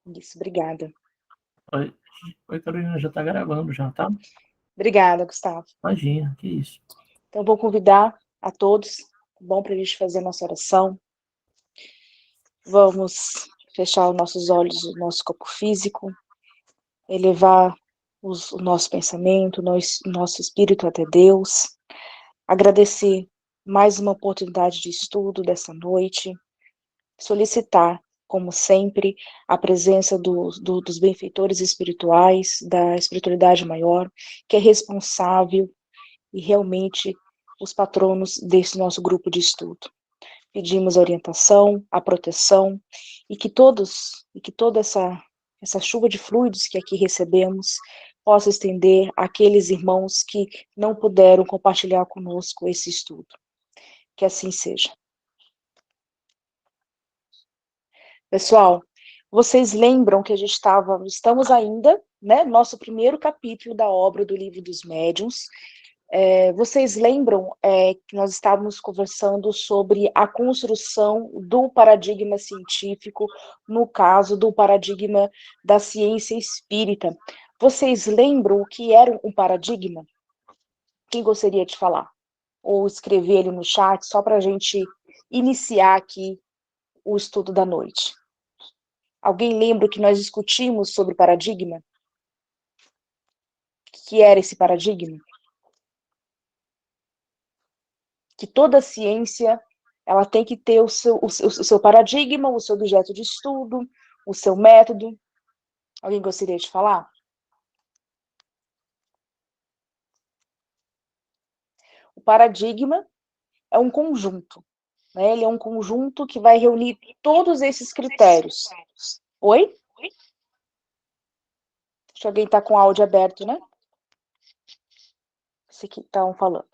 Isso, obrigada. Oi, oi, Carolina, já tá gravando já, tá? Obrigada, Gustavo. Imagina, que isso. Então, vou convidar a todos, tá bom, para a gente fazer a nossa oração. Vamos fechar os nossos olhos, o nosso corpo físico, elevar o nosso pensamento, o nosso espírito até Deus, agradecer mais uma oportunidade de estudo dessa noite, solicitar, como sempre, a presença dos benfeitores espirituais, da espiritualidade maior, que é responsável e realmente os patronos desse nosso grupo de estudo. Pedimos a orientação, a proteção, e que toda essa chuva de fluidos que aqui recebemos possa estender àqueles irmãos que não puderam compartilhar conosco esse estudo. Que assim seja. Pessoal, vocês lembram que estamos ainda, né, no nosso primeiro capítulo da obra do Livro dos Médiuns. Vocês lembram que nós estávamos conversando sobre a construção do paradigma científico, no caso do paradigma da ciência espírita. Vocês lembram o que era um paradigma? Quem gostaria de falar? Ou escrever ele no chat, só para a gente iniciar aqui o estudo da noite. Alguém lembra que nós discutimos sobre paradigma? O que era esse paradigma? Que toda ciência ela tem que ter o seu paradigma, o seu objeto de estudo, o seu método. Alguém gostaria de falar? O paradigma é um conjunto, né? Ele é um conjunto que vai reunir todos esses critérios. Oi? Acho que alguém está com o áudio aberto, né? Esse que estavam falando.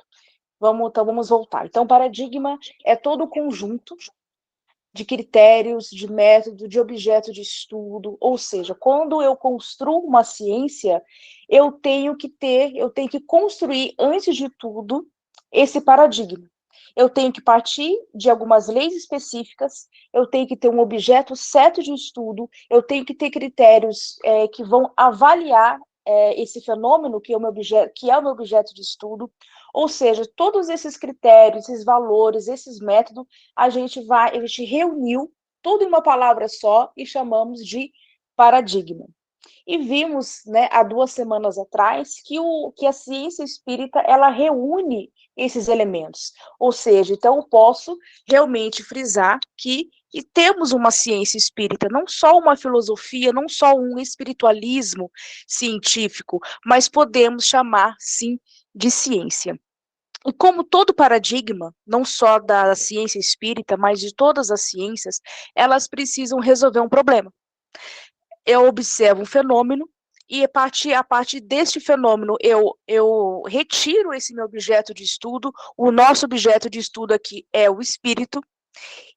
Então vamos voltar. Então, paradigma é todo o conjunto de critérios, de método, de objeto de estudo, ou seja, quando eu construo uma ciência, eu tenho que construir, antes de tudo, esse paradigma. Eu tenho que partir de algumas leis específicas, eu tenho que ter um objeto certo de estudo, eu tenho que ter critérios que vão avaliar esse fenômeno que é o meu objeto de estudo, ou seja, todos esses critérios, esses valores, esses métodos, a gente reuniu tudo em uma palavra só e chamamos de paradigma. E vimos, né, há 2 semanas atrás, que a ciência espírita, ela reúne esses elementos. Ou seja, então eu posso realmente frisar que temos uma ciência espírita, não só uma filosofia, não só um espiritualismo científico, mas podemos chamar, sim, de ciência. E como todo paradigma, não só da ciência espírita, mas de todas as ciências, elas precisam resolver um problema. Eu observo um fenômeno e a partir deste fenômeno eu retiro esse meu objeto de estudo. O nosso objeto de estudo aqui é o espírito,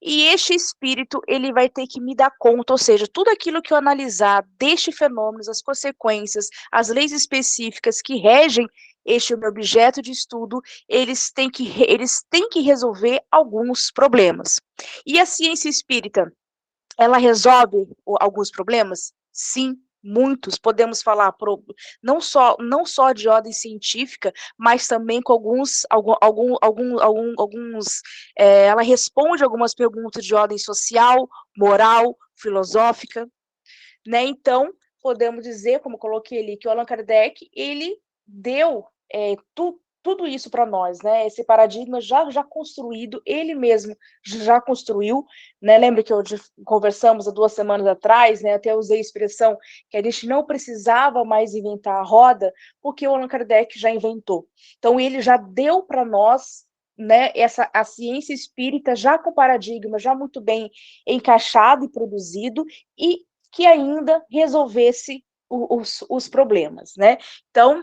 e este espírito ele vai ter que me dar conta, ou seja, tudo aquilo que eu analisar deste fenômeno, as consequências, as leis específicas que regem este meu objeto de estudo, eles têm que resolver alguns problemas. E a ciência espírita, ela resolve alguns problemas? Sim, muitos. Podemos falar não só de ordem científica, mas também com alguns ela responde algumas perguntas de ordem social, moral, filosófica, né? Então, podemos dizer, como coloquei ali, que o Allan Kardec, ele deu tudo isso para nós, né? Esse paradigma já construído, ele mesmo já construiu, né? Lembra que conversamos há 2 semanas atrás, né? Até usei a expressão que a gente não precisava mais inventar a roda, porque o Allan Kardec já inventou. Então, ele já deu para nós, né, a ciência espírita já com paradigma já muito bem encaixado e produzido, e que ainda resolvesse os problemas, né? Então,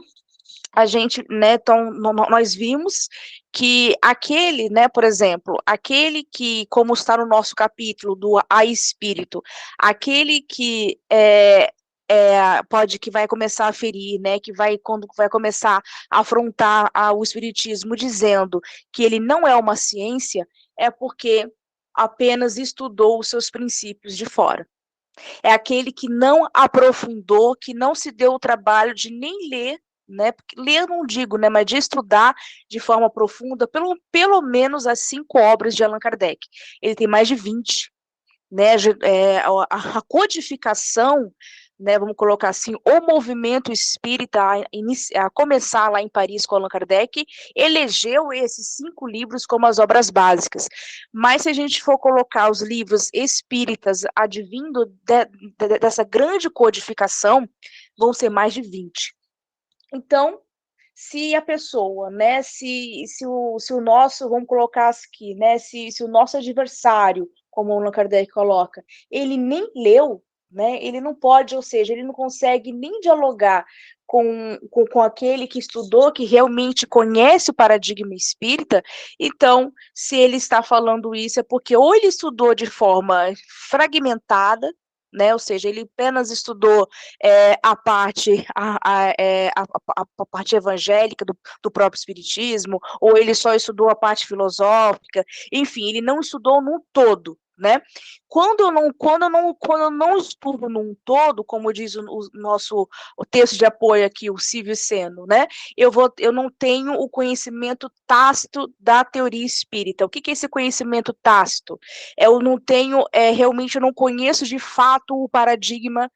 a gente, né, então, nós vimos que aquele, né, por exemplo, aquele que, como está no nosso capítulo do A Espírito, aquele que que vai começar a ferir, né, quando vai começar a afrontar o espiritismo dizendo que ele não é uma ciência, é porque apenas estudou os seus princípios de fora. É aquele que não aprofundou, que não se deu o trabalho de nem ler, né? Porque ler eu não digo, né? Mas de estudar de forma profunda, pelo menos as 5 obras de Allan Kardec. Ele tem mais de 20, né? A codificação, né, vamos colocar assim, o movimento espírita, a começar lá em Paris com Allan Kardec, elegeu esses 5 livros como as obras básicas. Mas se a gente for colocar os livros espíritas advindo dessa grande codificação, vão ser mais de 20. Então, se a pessoa, né, se o nosso, vamos colocar aqui, né, se o nosso adversário, como o Allan Kardec coloca, ele nem leu, né, ele não pode, ou seja, ele não consegue nem dialogar com aquele que estudou, que realmente conhece o paradigma espírita. Então, se ele está falando isso, é porque ou ele estudou de forma fragmentada, né, ou seja, ele apenas estudou a parte a parte evangélica do próprio espiritismo, ou ele só estudou a parte filosófica, enfim, ele não estudou num todo, né? Quando eu não estudo num todo, como diz o texto de apoio aqui, o Silvio Seno, né? Eu não tenho o conhecimento tácito da teoria espírita. O que é esse conhecimento tácito? Eu não tenho, realmente eu não conheço de fato o paradigma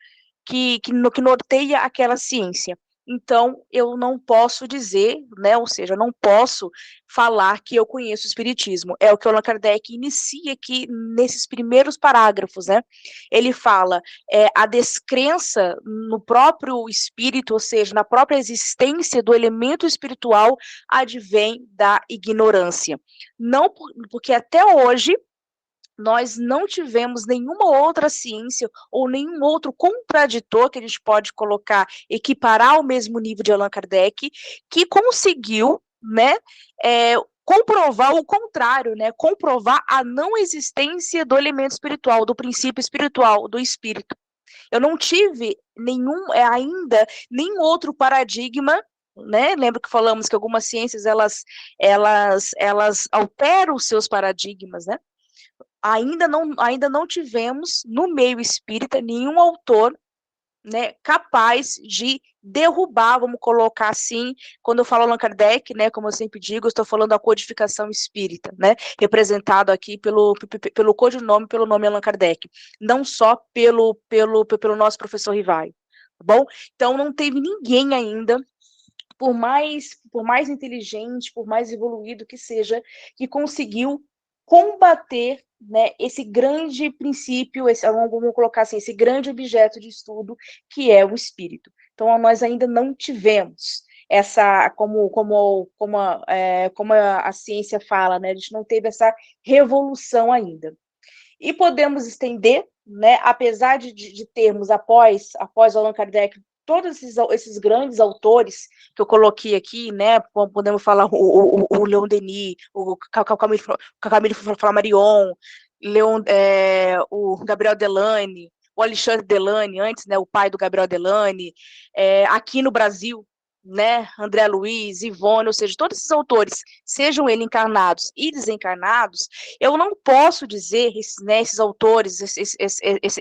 que norteia aquela ciência. Então, eu não posso dizer, né, ou seja, eu não posso falar que eu conheço o espiritismo. É o que o Allan Kardec inicia aqui nesses primeiros parágrafos, né? Ele fala a descrença no próprio espírito, ou seja, na própria existência do elemento espiritual, advém da ignorância. Não porque até hoje nós não tivemos nenhuma outra ciência ou nenhum outro contraditor que a gente pode colocar, equiparar ao mesmo nível de Allan Kardec, que conseguiu, né, comprovar o contrário, né, comprovar a não existência do elemento espiritual, do princípio espiritual, do espírito. Eu não tive ainda nenhum outro paradigma, né? Lembro que falamos que algumas ciências elas alteram os seus paradigmas, né? Ainda não tivemos no meio espírita nenhum autor, né, capaz de derrubar, vamos colocar assim, quando eu falo Allan Kardec, né, como eu sempre digo, eu estou falando da codificação espírita, né, representado aqui pelo codinome, pelo nome Allan Kardec, não só pelo nosso professor Rivaio, tá bom? Então não teve ninguém ainda, por mais inteligente, por mais evoluído que seja, que conseguiu combater, né, esse grande princípio, vamos colocar assim, esse grande objeto de estudo que é o espírito. Então, nós ainda não tivemos essa, como a ciência fala, né, a gente não teve essa revolução ainda. E podemos estender, né, apesar de termos, após Allan Kardec, todos esses grandes autores que eu coloquei aqui, né, podemos falar o Leon Denis, o Camille Flammarion, o Gabriel Delany, o Alexandre Delany, antes, né, o pai do Gabriel Delany, aqui no Brasil, né, André Luiz, Ivone, ou seja, todos esses autores, sejam eles encarnados e desencarnados, eu não posso dizer, né, esses autores,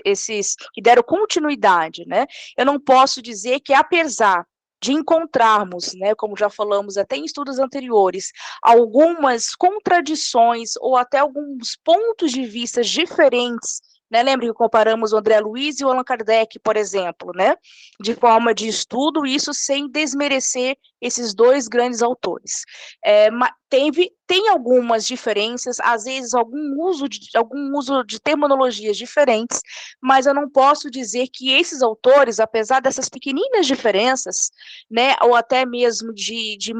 esses que deram continuidade, né, eu não posso dizer que apesar de encontrarmos, né, como já falamos até em estudos anteriores, algumas contradições ou até alguns pontos de vista diferentes, né, lembra que comparamos o André Luiz e o Allan Kardec, por exemplo, né, de forma de estudo, isso sem desmerecer esses dois grandes autores. Tem algumas diferenças, às vezes algum uso de terminologias diferentes, mas eu não posso dizer que esses autores, apesar dessas pequeninas diferenças, né, ou até mesmo de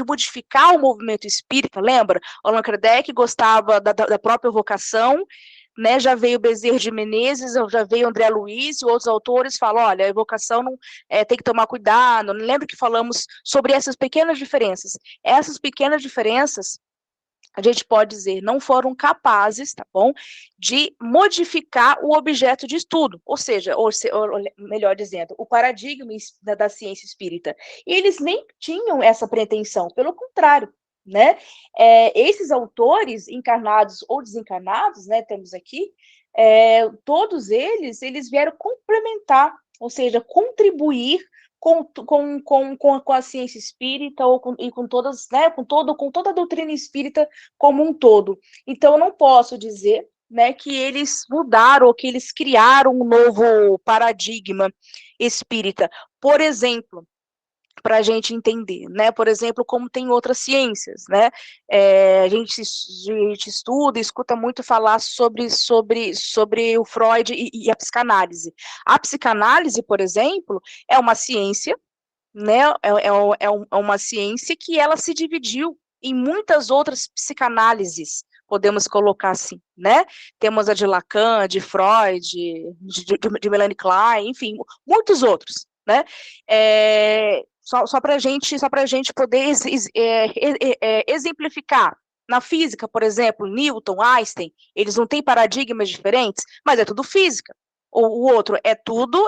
modificar o movimento espírita, lembra? Allan Kardec gostava da própria vocação, né, já veio Bezerra de Menezes, já veio André Luiz e outros autores falam, olha, a evocação não, tem que tomar cuidado. Lembra que falamos sobre essas pequenas diferenças? Essas pequenas diferenças, a gente pode dizer, não foram capazes, tá bom, de modificar o objeto de estudo, ou seja, ou melhor dizendo, o paradigma da ciência espírita. E eles nem tinham essa pretensão, pelo contrário, né? Esses autores, encarnados ou desencarnados, né, temos aqui, todos eles vieram complementar, ou seja, contribuir com a ciência espírita e com todas, né, com toda a doutrina espírita como um todo. Então, eu não posso dizer, né, que eles mudaram ou que eles criaram um novo paradigma espírita. Por exemplo, para a gente entender, né? Por exemplo, como tem outras ciências, né? A gente estuda, escuta muito falar sobre o Freud e a psicanálise. A psicanálise, por exemplo, é uma ciência, né? É uma ciência que ela se dividiu em muitas outras psicanálises, podemos colocar assim, né? Temos a de Lacan, de Freud, de Melanie Klein, enfim, muitos outros, né? Só para a gente poder exemplificar. Na física, por exemplo, Newton, Einstein, eles não têm paradigmas diferentes, mas é tudo física. O outro é tudo,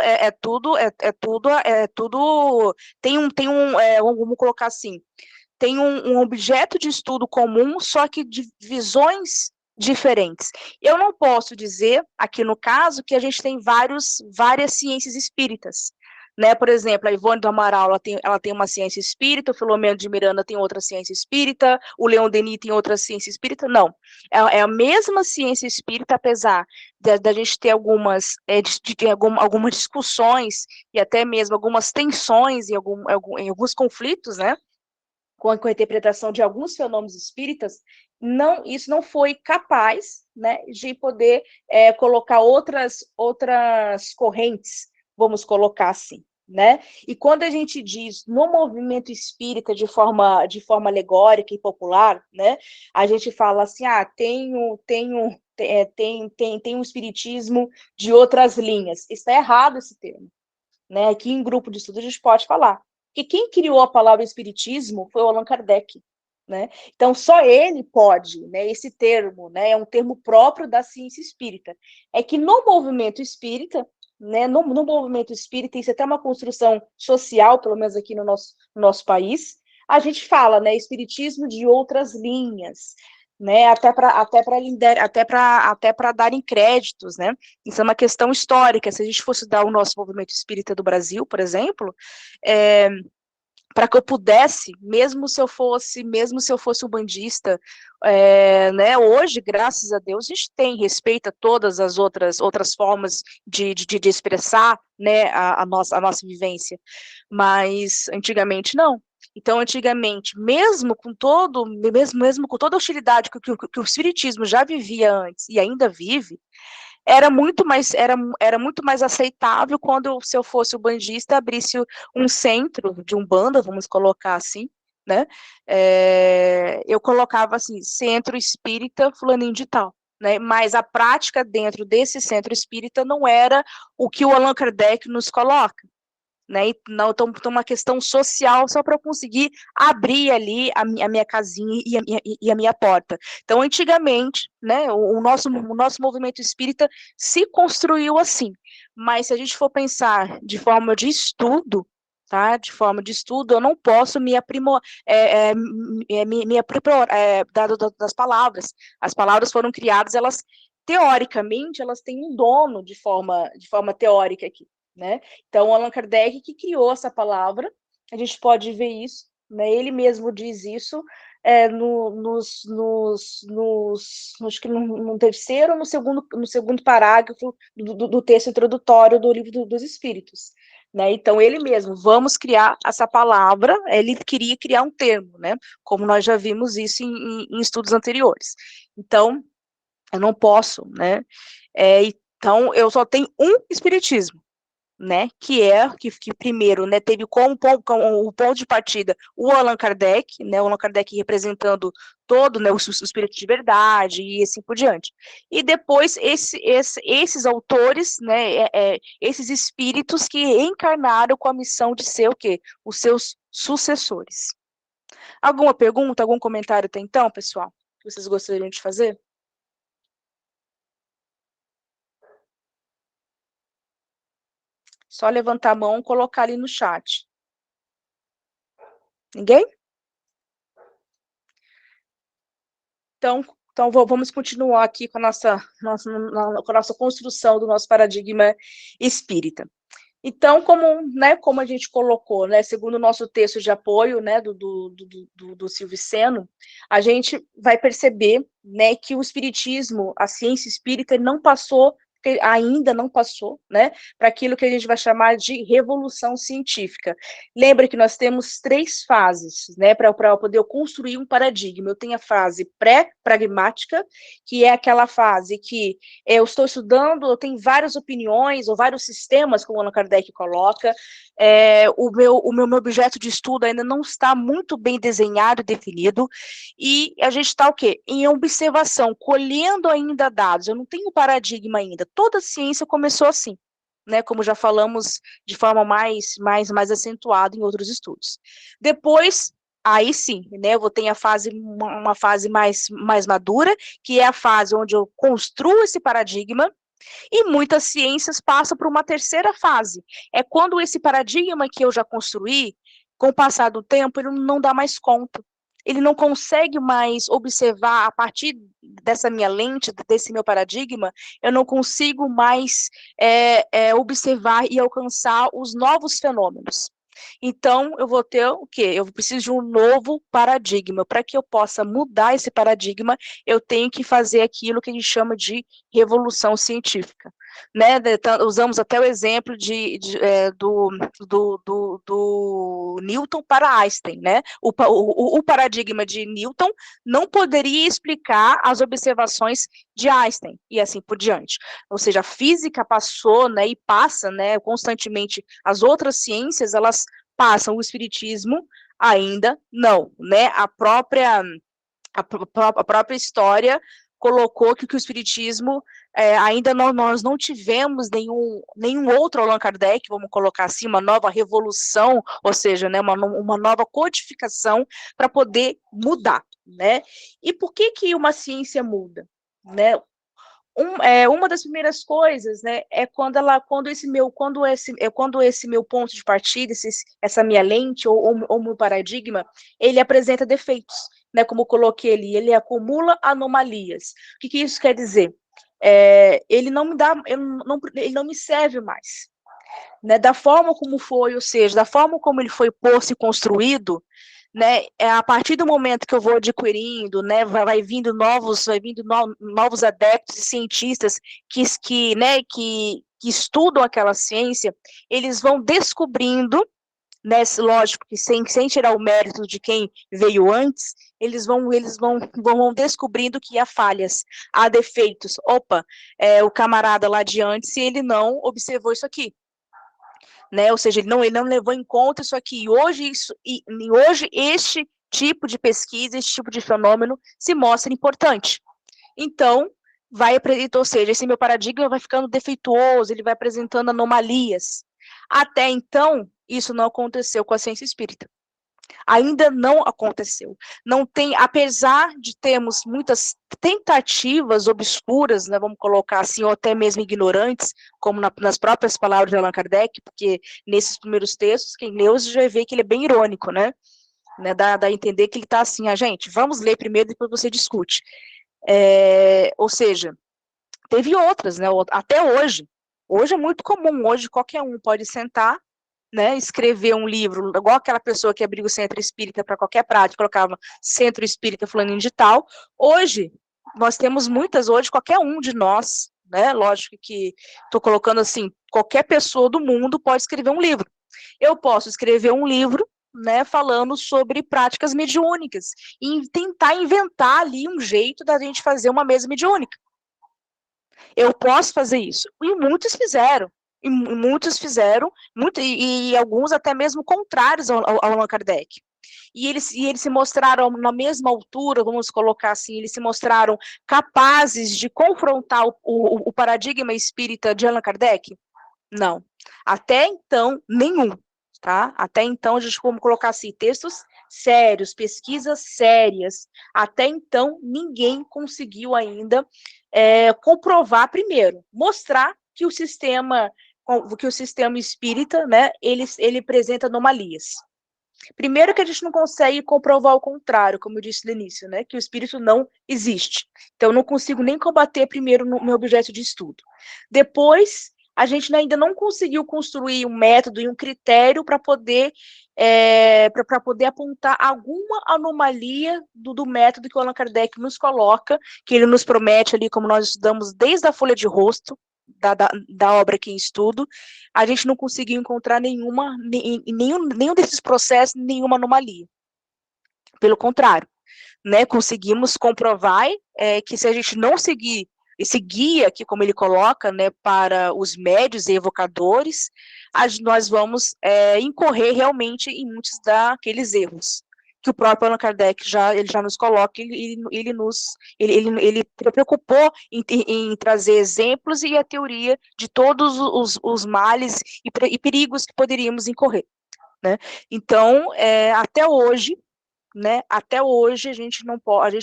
vamos colocar assim, tem um objeto de estudo comum, só que de visões diferentes. Eu não posso dizer, aqui no caso, que a gente tem várias ciências espíritas. Né? Por exemplo, a Ivone do Amaral, ela tem uma ciência espírita, o Filomeno de Miranda tem outra ciência espírita, o Leon Denis tem outra ciência espírita. Não, é a mesma ciência espírita, apesar da gente ter algumas discussões e até mesmo algumas tensões em alguns conflitos, né? Com a interpretação de alguns fenômenos espíritas, isso não foi capaz, né, de poder colocar outras correntes, vamos colocar assim, né? E quando a gente diz no movimento espírita de forma alegórica e popular, né, a gente fala assim, tem um espiritismo de outras linhas. Está errado esse termo, né? Aqui em grupo de estudo a gente pode falar. Porque quem criou a palavra espiritismo foi o Allan Kardec, né? Então, só ele pode, né, esse termo, né, é um termo próprio da ciência espírita. É que no movimento espírita, né, no movimento espírita, isso é até uma construção social, pelo menos aqui no nosso país, a gente fala, né, espiritismo de outras linhas, né, até para darem créditos, né? Isso é uma questão histórica. Se a gente fosse dar o nosso movimento espírita do Brasil, por exemplo, para que eu pudesse, mesmo se eu fosse um bandista, né, hoje, graças a Deus, a gente respeita todas as outras formas de expressar, né, a nossa vivência, mas antigamente não. Então, antigamente, mesmo com toda a hostilidade que o espiritismo já vivia antes e ainda vive, era muito mais aceitável quando, se eu fosse o bandista, abrisse um centro de umbanda, vamos colocar assim, né? Eu colocava assim, centro espírita fulaninho de tal, né? Mas a prática dentro desse centro espírita não era o que o Allan Kardec nos coloca. Né? Então, uma questão social só para eu conseguir abrir ali a minha casinha e a minha porta. Então, antigamente, né, o nosso movimento espírita se construiu assim, mas se a gente for pensar de forma de estudo, tá? De forma de estudo, eu não posso me aprimorar, das palavras. As palavras foram criadas, elas teoricamente, elas têm um dono de forma teórica aqui. Né? Então, Allan Kardec que criou essa palavra, a gente pode ver isso, né? Ele mesmo diz isso acho que no terceiro ou no segundo parágrafo do texto introdutório do Livro dos Espíritos. Né? Então, ele mesmo, vamos criar essa palavra, ele queria criar um termo, né? Como nós já vimos isso em estudos anteriores. Então, eu não posso, né? Então, eu só tenho um espiritismo, né, que primeiro, né, teve como o ponto de partida o Allan Kardec, né, o Allan Kardec representando todo, né, o espírito de verdade e assim por diante. E depois esses autores, né, esses espíritos que encarnaram com a missão de ser o quê? Os seus sucessores. Alguma pergunta, algum comentário até então, pessoal? Que vocês gostariam de fazer? Só levantar a mão e colocar ali no chat. Ninguém? Então, Então, vamos continuar aqui com a nossa construção do nosso paradigma espírita. Então, como a gente colocou, né, segundo o nosso texto de apoio, né, do Silvio Seno, a gente vai perceber, né, que o espiritismo, a ciência espírita, ainda não passou, né, para aquilo que a gente vai chamar de revolução científica. Lembra que nós temos 3 fases, né, para poder construir um paradigma. Eu tenho a fase pré-pragmática, que é aquela fase que eu estou estudando, eu tenho várias opiniões ou vários sistemas, como Allan Kardec coloca, o meu objeto de estudo ainda não está muito bem desenhado e definido, e a gente está o quê? Em observação, colhendo ainda dados. Eu não tenho paradigma ainda. Toda ciência começou assim, né? Como já falamos de forma mais acentuada em outros estudos. Depois, aí sim, né? Eu vou ter uma fase mais madura, que é a fase onde eu construo esse paradigma. E muitas ciências passam por uma terceira fase. É quando esse paradigma que eu já construí, com o passar do tempo, ele não dá mais conta. Ele não consegue mais observar, a partir dessa minha lente, desse meu paradigma, eu não consigo mais observar e alcançar os novos fenômenos. Então, eu vou ter o quê? Eu preciso de um novo paradigma. Para que eu possa mudar esse paradigma, eu tenho que fazer aquilo que a gente chama de revolução científica. Né? Usamos até o exemplo do Newton para Einstein. Né? O paradigma de Newton não poderia explicar as observações de Einstein, e assim por diante. Ou seja, a física passou, né, e passa, né, constantemente. As outras ciências, elas passam, o espiritismo ainda não, né? A própria história colocou que o espiritismo ainda nós não tivemos nenhum outro Allan Kardec, vamos colocar assim, uma nova revolução, ou seja, né, uma nova codificação para poder mudar, né? E por que uma ciência muda, né? Uma das primeiras coisas, né, é quando esse meu ponto de partida, essa minha lente ou meu paradigma, ele apresenta defeitos, né, como eu coloquei ali, ele acumula anomalias. O que isso quer dizer? Ele não me serve mais, né, da forma como foi, ou seja, da forma como ele foi posto e construído, né, a partir do momento que eu vou adquirindo, né, vai vindo novos adeptos e cientistas que estudam aquela ciência, eles vão descobrindo, né, lógico que sem tirar o mérito de quem veio antes, eles vão descobrindo que há falhas, há defeitos. Opa, o camarada lá de antes, ele não observou isso aqui. Né? Ou seja, ele não levou em conta isso aqui. E hoje este tipo de pesquisa, este tipo de fenômeno se mostra importante. Então, ou seja, esse meu paradigma vai ficando defeituoso, ele vai apresentando anomalias. Até então, isso não aconteceu com a ciência espírita. Ainda não aconteceu. Não tem, apesar de termos muitas tentativas obscuras, né, vamos colocar assim, ou até mesmo ignorantes, como nas próprias palavras de Allan Kardec, porque nesses primeiros textos, quem leu já vai ver que ele é bem irônico, né? Dá a entender que ele está assim, gente, vamos ler primeiro, depois você discute. Ou seja, teve outras, né? Até hoje. Hoje é muito comum, hoje qualquer um pode sentar, né, escrever um livro, igual aquela pessoa que abriu o centro espírita para qualquer prática, colocava centro espírita fulaninho de tal. Hoje, nós temos hoje, qualquer um de nós, né, lógico que estou colocando assim, qualquer pessoa do mundo pode escrever um livro. Eu posso escrever um livro, né, falando sobre práticas mediúnicas, e tentar inventar ali um jeito da gente fazer uma mesa mediúnica. Eu posso fazer isso. E muitos fizeram. E alguns até mesmo contrários ao Allan Kardec. E eles se mostraram na mesma altura, vamos colocar assim, eles se mostraram capazes de confrontar o paradigma espírita de Allan Kardec? Não. Até então, nenhum. Tá? Até então, a gente vamos colocar assim, textos sérios, pesquisas sérias. Até então, ninguém conseguiu ainda comprovar primeiro, mostrar que o sistema espírita, né, ele apresenta anomalias. Primeiro que a gente não consegue comprovar o contrário, como eu disse no início, né? Que o espírito não existe. Então, eu não consigo nem combater primeiro no meu objeto de estudo. Depois, a gente ainda não conseguiu construir um método e um critério para poder apontar alguma anomalia do método que o Allan Kardec nos coloca, que ele nos promete ali, como nós estudamos desde a folha de rosto, da obra aqui em estudo, a gente não conseguiu encontrar nenhum desses processos, nenhuma anomalia. Pelo contrário, né, conseguimos comprovar que se a gente não seguir esse guia aqui, como ele coloca, né, para os médios e evocadores, nós vamos incorrer realmente em muitos daqueles erros que o próprio Allan Kardec ele já nos coloca, ele preocupou em trazer exemplos e a teoria de todos os males e perigos que poderíamos incorrer, né? Então, até hoje, né, até hoje a gente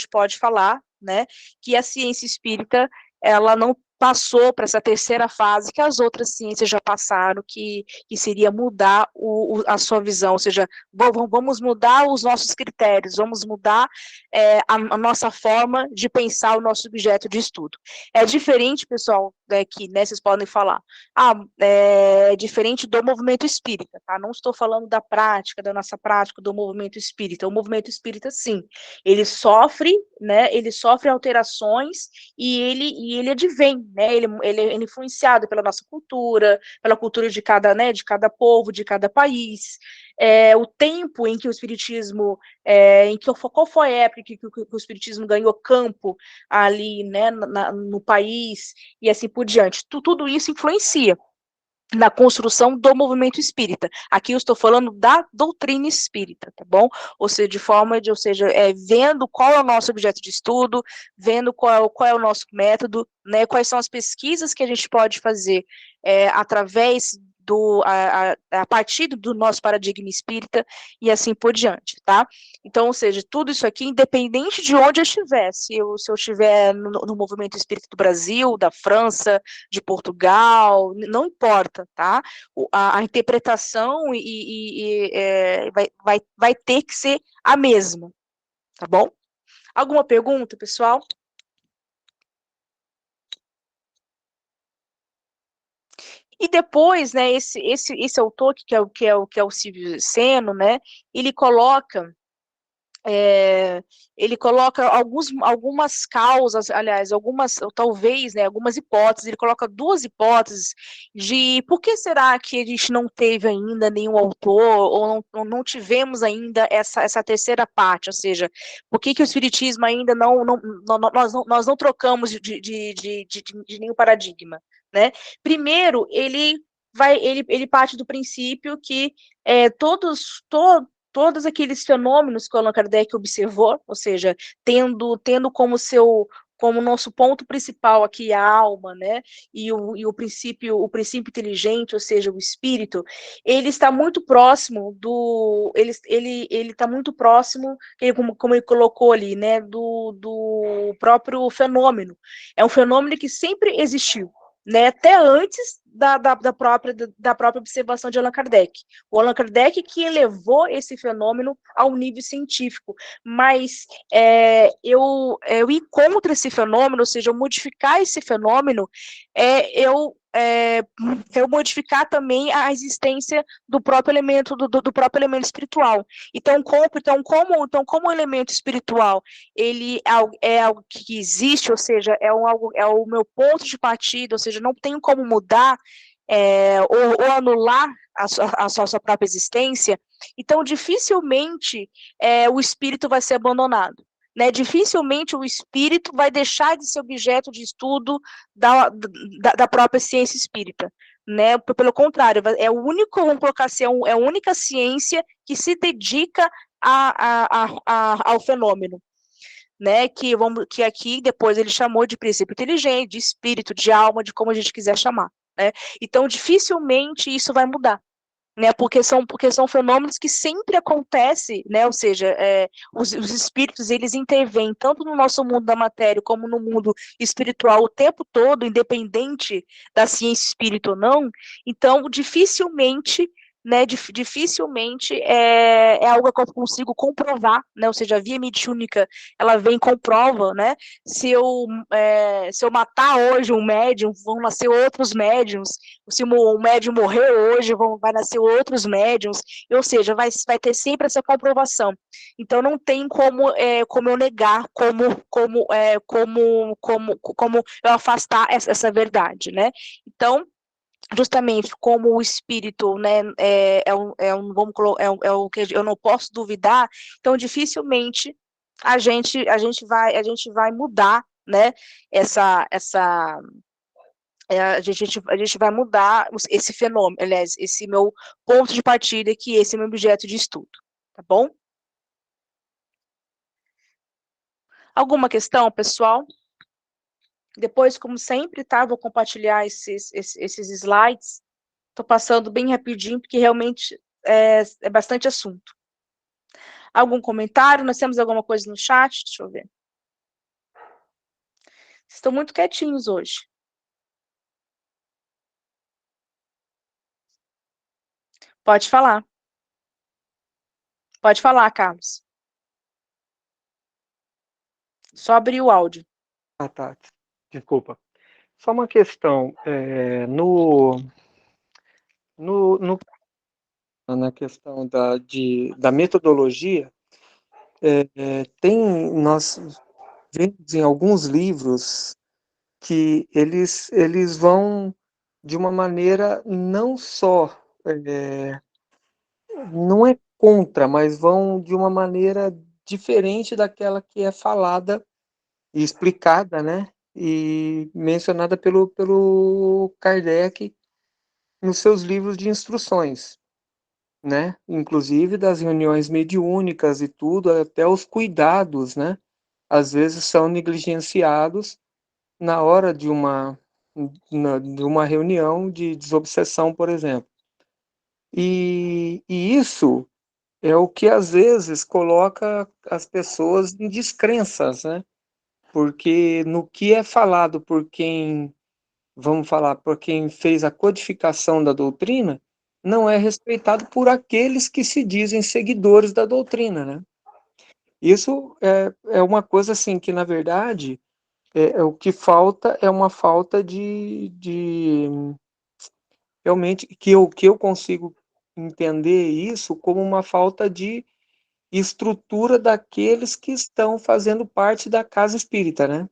pode falar, né, que a ciência espírita ela não passou para essa terceira fase que as outras ciências já passaram, que seria mudar a sua visão, ou seja, vamos mudar os nossos critérios, vamos mudar a nossa forma de pensar o nosso objeto de estudo. É diferente, pessoal, que né, vocês podem falar, é diferente do movimento espírita, tá? Não estou falando da prática, da nossa prática, do movimento espírita. O movimento espírita, sim, ele sofre, né? Ele sofre alterações e ele advém, né? Ele é influenciado pela nossa cultura, pela cultura de cada, né? De cada povo, de cada país. O tempo em que o espiritismo, qual foi a época que o espiritismo ganhou campo ali, né? No país e assim por diante. Tudo isso influencia na construção do movimento espírita. Aqui eu estou falando da doutrina espírita, tá bom? Ou seja, vendo qual é o nosso objeto de estudo, vendo qual é o nosso método, né? Quais são as pesquisas que a gente pode fazer através a partir do nosso paradigma espírita e assim por diante, tá? Então, ou seja, tudo isso aqui, independente de onde eu estiver, se eu estiver no movimento espírita do Brasil, da França, de Portugal, não importa, tá? A interpretação vai ter que ser a mesma, tá bom? Alguma pergunta, pessoal? E depois, né, esse autor, que é o Silvio Seno, né, ele coloca algumas causas, aliás, talvez, né, algumas hipóteses, ele coloca duas hipóteses de por que será que a gente não teve ainda nenhum autor, ou não tivemos ainda essa terceira parte, ou seja, por que o espiritismo ainda nós não trocamos de nenhum paradigma, né? Primeiro, ele parte do princípio que todos aqueles fenômenos que o Allan Kardec observou, ou seja, tendo como nosso ponto principal aqui a alma, né, e o princípio inteligente, ou seja, o espírito, ele está muito próximo ele está muito próximo, como ele colocou ali, né, do próprio fenômeno. É um fenômeno que sempre existiu, né, até antes da própria observação de Allan Kardec. O Allan Kardec que elevou esse fenômeno ao nível científico, mas eu encontro esse fenômeno, ou seja, eu modificar esse fenômeno, eu modificar também a existência do próprio elemento espiritual. Então, como o elemento espiritual ele é algo que existe, ou seja, é o meu ponto de partida, ou seja, não tenho como mudar ou anular a sua própria existência, então dificilmente o espírito vai ser abandonado. Né, dificilmente o espírito vai deixar de ser objeto de estudo da própria ciência espírita. Né? Pelo contrário, é o único, vamos colocar assim, é a única ciência que se dedica ao fenômeno. Né, que aqui depois ele chamou de princípio inteligente, de espírito, de alma, de como a gente quiser chamar. Né? Então, dificilmente isso vai mudar. Né, porque são fenômenos que sempre acontecem, né, ou seja, os espíritos eles intervêm tanto no nosso mundo da matéria como no mundo espiritual o tempo todo, independente da ciência espírita ou não, então dificilmente né, dificilmente é algo que eu consigo comprovar, né, ou seja, a via mediúnica, ela vem e comprova, né, se eu matar hoje um médium, vão nascer outros médiums, se o médium morrer hoje, vai nascer outros médiums, ou seja, vai ter sempre essa comprovação. Então não tem como eu negar, como eu afastar essa verdade, né? Então, justamente como o espírito, né, é o que eu não posso duvidar, então dificilmente a gente vai mudar, né, a gente vai mudar esse fenômeno, aliás, esse meu ponto de partida, que esse é meu objeto de estudo, tá bom? Alguma questão, pessoal? Depois, como sempre, tá, vou compartilhar esses slides. Estou passando bem rapidinho, porque realmente é bastante assunto. Algum comentário? Nós temos alguma coisa no chat? Deixa eu ver. Estão muito quietinhos hoje. Pode falar. Pode falar, Carlos. Só abrir o áudio. Ah, tá. Desculpa. Só uma questão. Na questão da metodologia, nós vemos em alguns livros que eles vão de uma maneira não só, não é contra, mas vão de uma maneira diferente daquela que é falada e explicada, né? E mencionada pelo Kardec nos seus livros de instruções, né? Inclusive das reuniões mediúnicas e tudo, até os cuidados, né? Às vezes são negligenciados na hora de uma reunião de desobsessão, por exemplo. E isso é o que às vezes coloca as pessoas em descrenças, né? Porque no que é falado por quem, vamos falar, por quem fez a codificação da doutrina, não é respeitado por aqueles que se dizem seguidores da doutrina, né? Isso é uma coisa assim que, na verdade, o que falta é uma falta de realmente que eu consigo entender isso como uma falta de estrutura daqueles que estão fazendo parte da casa espírita, né?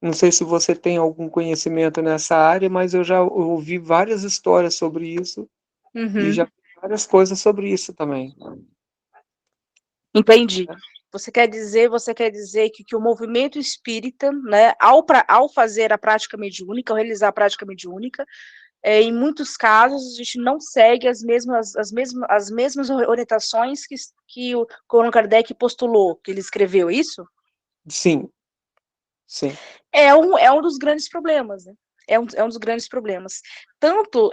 Não sei se você tem algum conhecimento nessa área, mas eu já ouvi várias histórias sobre isso e já vi várias coisas sobre isso também. Entendi. Você quer dizer que o movimento espírita, né, ao fazer a prática mediúnica, ao realizar a prática mediúnica, em muitos casos a gente não segue as mesmas orientações que o Allan Kardec postulou, que ele escreveu, isso? Sim, sim. É um dos grandes problemas, né? É um dos grandes problemas. Tanto,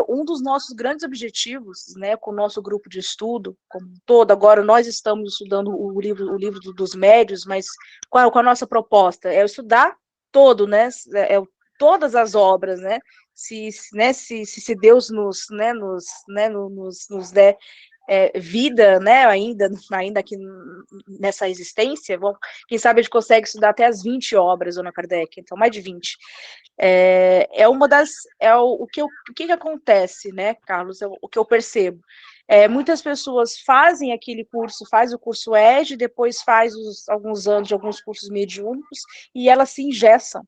um dos nossos grandes objetivos, né, com o nosso grupo de estudo, como um todo, agora nós estamos estudando o livro dos médios, mas qual a nossa proposta? É estudar todo, né, todas as obras, né, se Deus nos der vida, né, ainda aqui nessa existência, quem sabe a gente consegue estudar até as 20 obras, Dona Kardec, então mais de 20. O que acontece, né, Carlos, o que eu percebo, muitas pessoas fazem aquele curso, faz o curso ED, depois faz alguns anos de alguns cursos mediúnicos, e elas se engessam,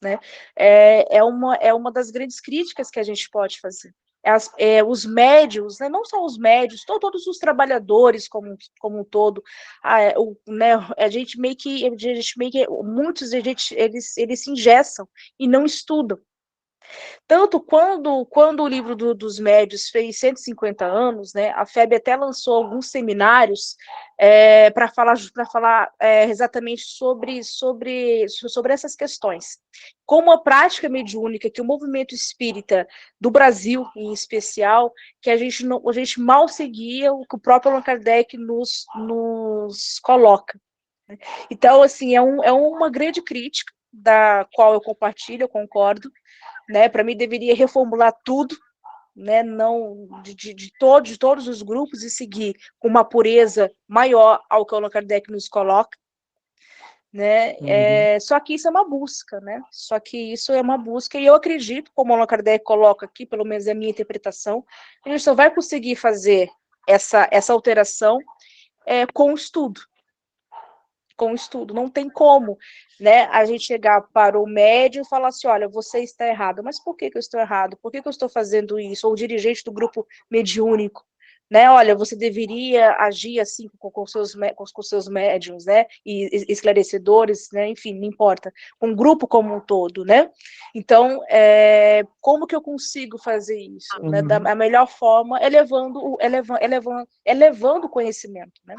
né? É uma das grandes críticas que a gente pode fazer. Os médios, né, não só os médios, todos os trabalhadores como um todo, né, muitos eles se engessam e não estudam. Tanto quando o livro dos médios fez 150 anos, né, a FEB até lançou alguns seminários para falar exatamente sobre essas questões. Como a prática mediúnica, que o movimento espírita do Brasil, em especial, que a gente mal seguia o que o próprio Allan Kardec nos coloca. Então, assim, é uma grande crítica, da qual eu compartilho, eu concordo, né? Para mim deveria reformular tudo, né, não de todos os grupos, e seguir com uma pureza maior ao que o Allan Kardec nos coloca, né? Só que isso é uma busca, né? Só que isso é uma busca, e eu acredito, como o Allan Kardec coloca aqui, pelo menos é a minha interpretação, a gente só vai conseguir fazer essa alteração com o estudo. Com o estudo, não tem como, né, a gente chegar para o médium e falar assim, olha, você está errado, mas por que eu estou errado? Por que eu estou fazendo isso? Ou o dirigente do grupo mediúnico, né, olha, você deveria agir assim com seus médiums, né, e esclarecedores, né, enfim, não importa, com o grupo como um todo, né, então, como que eu consigo fazer isso, né, da melhor forma, elevando o conhecimento, né.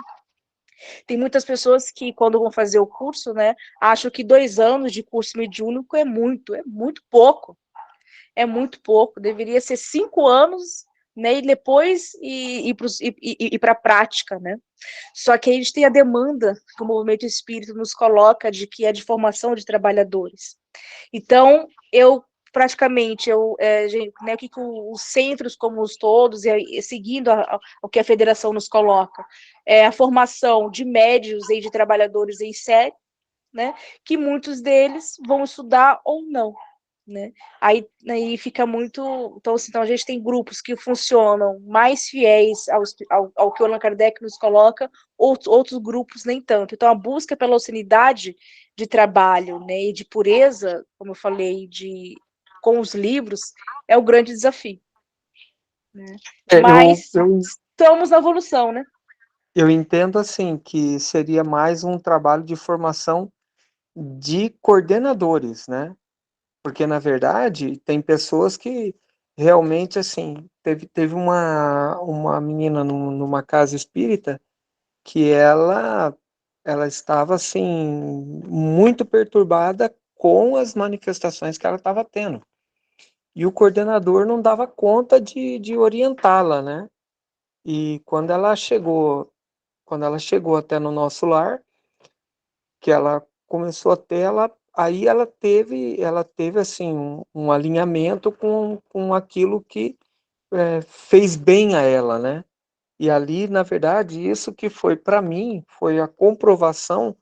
Tem muitas pessoas que, quando vão fazer o curso, né, acham que 2 anos de curso mediúnico é muito pouco. É muito pouco. Deveria ser 5 anos, né, e depois ir para a prática, né. Só que a gente tem a demanda que o movimento espírita nos coloca de que é de formação de trabalhadores. Então, né, o que os centros como os todos, seguindo o que a federação nos coloca, a formação de médios e de trabalhadores em série, né, que muitos deles vão estudar ou não, né, aí fica muito, então a gente tem grupos que funcionam mais fiéis ao que o Allan Kardec nos coloca, outros grupos nem tanto, então a busca pela auxiliaridade de trabalho, né, e de pureza, como eu falei, com os livros, é o grande desafio, né, mas estamos na evolução, né. Eu entendo assim, que seria mais um trabalho de formação de coordenadores, né? Porque, na verdade, tem pessoas que realmente, assim, teve uma menina numa casa espírita que ela estava, assim, muito perturbada com as manifestações que ela estava tendo. E o coordenador não dava conta de orientá-la, né? E quando ela chegou até no nosso lar, que ela começou a ter, aí ela teve assim um alinhamento com aquilo que fez bem a ela, né? E ali, na verdade, isso que foi para mim foi a comprovação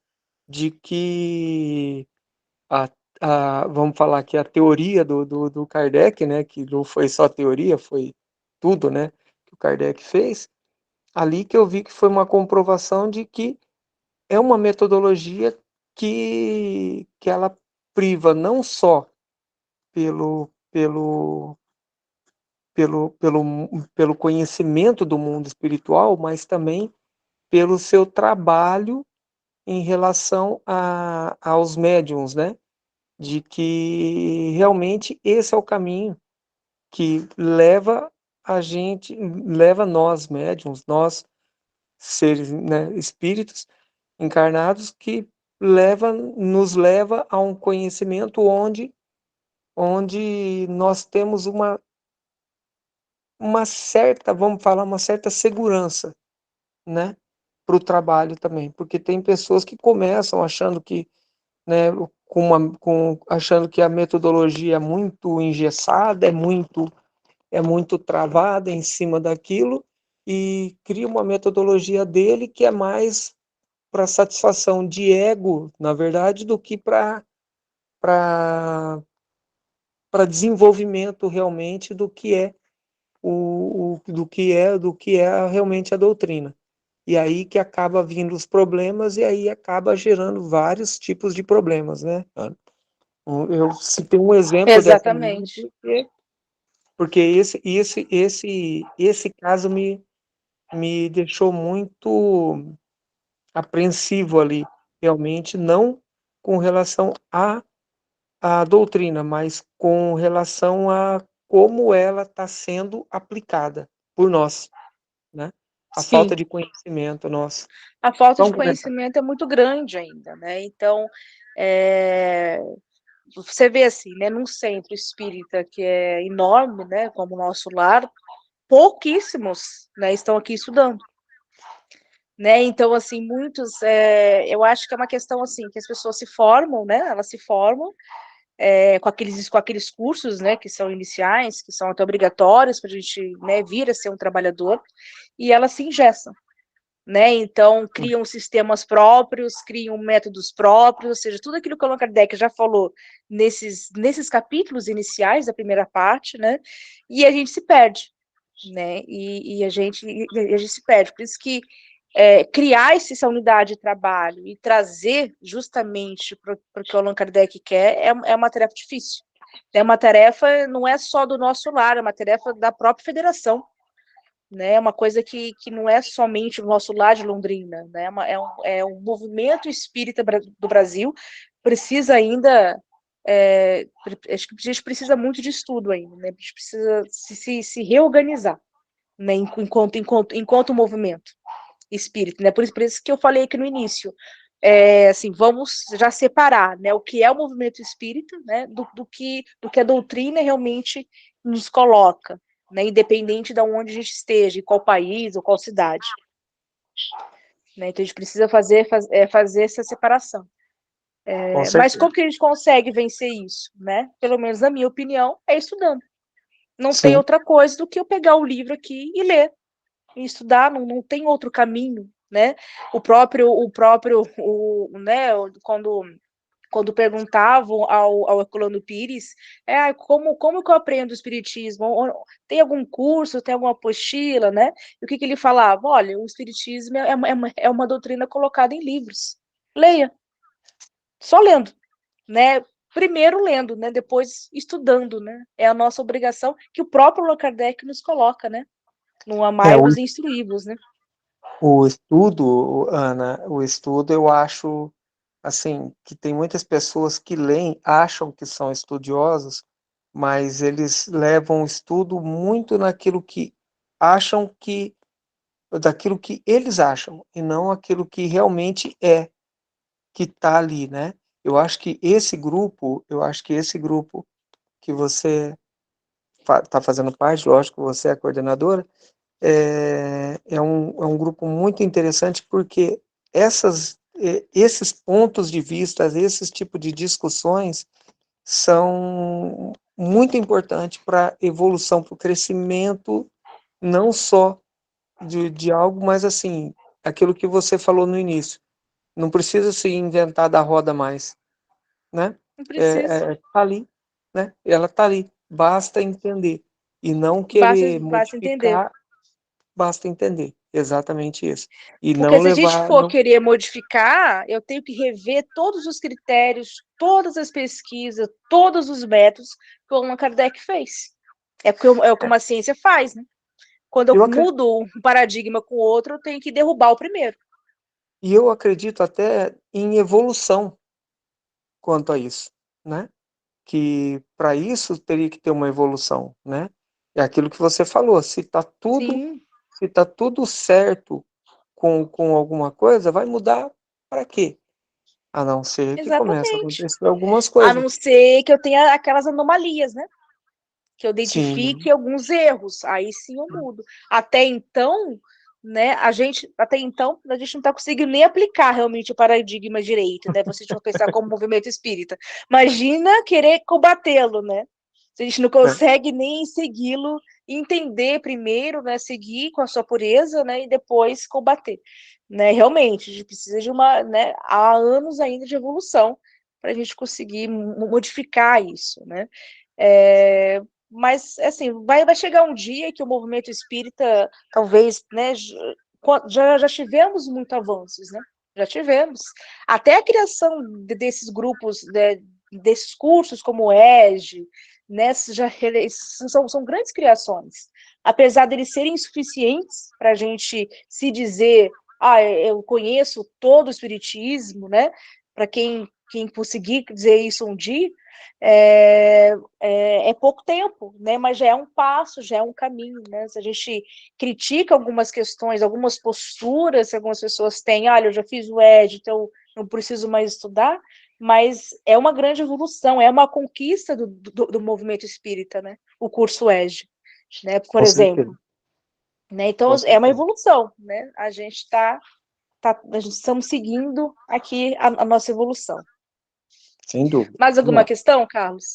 de que a, vamos falar que a teoria do Kardec, né, que não foi só teoria, foi tudo, né, que o Kardec fez, ali que eu vi que foi uma comprovação de que é uma metodologia que ela priva não só pelo, pelo, pelo conhecimento do mundo espiritual, mas também pelo seu trabalho em relação aos médiums, né? De que realmente esse é o caminho que leva a gente, leva nós médiums, nós seres, né, espíritos encarnados, que nos leva a um conhecimento onde nós temos uma certa, vamos falar, uma certa segurança, né, para o trabalho também, porque tem pessoas que começam achando que, né, achando que a metodologia é muito engessada, é muito travada em cima daquilo, e cria uma metodologia dele que é mais para satisfação de ego, na verdade, do que para desenvolvimento realmente do que é do que é realmente a doutrina. E aí que acaba vindo os problemas, e aí acaba gerando vários tipos de problemas, né? Eu citei um exemplo dessa menina Exatamente. porque esse caso me deixou muito apreensivo ali, realmente, não com relação à doutrina, mas com relação a como ela está sendo aplicada por nós, né? A Sim. falta de conhecimento nosso. A falta de Vamos começar. conhecimento é muito grande ainda, né? Então, você vê assim, né, num centro espírita que é enorme, né, como o nosso lar, pouquíssimos, né, estão aqui estudando, né? Então, assim, muitos, eu acho que é uma questão assim, que as pessoas se formam, né? Elas se formam, com aqueles cursos, né, que são iniciais, que são até obrigatórios para a gente, né, vir a ser um trabalhador, e elas se engessam, né? Então, criam sistemas próprios, criam métodos próprios, ou seja, tudo aquilo que o Allan Kardec já falou nesses capítulos iniciais da primeira parte, né? E a gente se perde, né? E a gente se perde. Por isso que criar essa unidade de trabalho e trazer justamente para o que o Allan Kardec quer é uma tarefa difícil. É uma tarefa, não é só do nosso lar, é uma tarefa da própria federação, né? É uma coisa que não é somente o nosso lar de Londrina, né? É um movimento espírita do Brasil, precisa ainda, acho que a gente precisa muito de estudo ainda, né? A gente precisa se reorganizar, né? Enquanto movimento espírita, né? Por isso que eu falei aqui no início, assim, vamos já separar, né, o que é o movimento espírita, né, do que a doutrina realmente nos coloca, né, independente de onde a gente esteja, em qual país ou qual cidade. Né, então a gente precisa fazer essa separação. Mas como que a gente consegue vencer isso? Né? Pelo menos na minha opinião, é estudando. Não tem outra coisa do que eu pegar o livro aqui e ler. E estudar, não tem outro caminho, né? Né, quando perguntavam ao Herculano Pires, como que eu aprendo o espiritismo? Tem algum curso, tem alguma apostila, né? E o que ele falava? Olha, o espiritismo é uma doutrina colocada em livros. Leia. Só lendo, né? Primeiro lendo, né? Depois estudando, né? É a nossa obrigação que o próprio Allan Kardec nos coloca, né? No amai-vos e instruí-vos, né? O estudo, Ana, eu acho, assim, que tem muitas pessoas que leem, acham que são estudiosos, mas eles levam o estudo muito naquilo que acham daquilo que eles acham, e não aquilo que realmente que está ali, né? Eu acho que esse grupo que você está fazendo parte, lógico, você é a coordenadora, é um grupo muito interessante porque esses pontos de vista, esses tipos de discussões são muito importantes para a evolução, para o crescimento, não só de algo, mas assim, aquilo que você falou no início. Não precisa se inventar da roda mais, né? Não precisa. Tá ali, né? Ela tá ali, basta entender e não querer Basta entender. modificar, basta entender, exatamente isso. E Porque não se a gente levar, for não, querer modificar, eu tenho que rever todos os critérios, todas as pesquisas, todos os métodos que o Allan Kardec fez. É o que uma ciência faz, né? Quando eu eu acredito, mudo um paradigma com o outro, eu tenho que derrubar o primeiro. e eu acredito até em evolução quanto a isso, né? Que para isso teria que ter uma evolução, né? É aquilo que você falou, Sim, se tá tudo certo com alguma coisa, vai mudar para quê? A não ser que comece a exatamente. acontecer algumas A coisas. não ser que eu tenha aquelas anomalias, né? Que eu Sim, identifique alguns erros, aí sim eu mudo. Até então, né, a gente não está conseguindo nem aplicar realmente o paradigma direito, né? Você for pensar como movimento espírita. Imagina querer combatê-lo, né? Se a gente não né? consegue nem segui-lo, entender primeiro, né, seguir com a sua pureza, né, e depois combater, né? Realmente, a gente precisa de né, há anos ainda de evolução para a gente conseguir modificar isso, né? Mas, assim, vai chegar um dia que o movimento espírita, talvez, né, já tivemos muitos avanços, né? Já tivemos. Até a criação desses grupos, desses cursos como o EGE, né, são grandes criações. Apesar de eles serem insuficientes para a gente se dizer, eu conheço todo o espiritismo, né? Para quem conseguir dizer isso um dia, é pouco tempo, né? Mas já é um passo, já é um caminho, né? Se a gente critica algumas questões, algumas posturas que algumas pessoas têm, olha, eu já fiz o ED, então não preciso mais estudar, mas é uma grande evolução, é uma conquista do movimento espírita, né? O curso ED, né? Por Com certeza, exemplo. Né? Então, com é uma certeza. evolução, né? A gente estamos seguindo aqui a nossa evolução. Sem dúvida. Mais alguma questão, Carlos?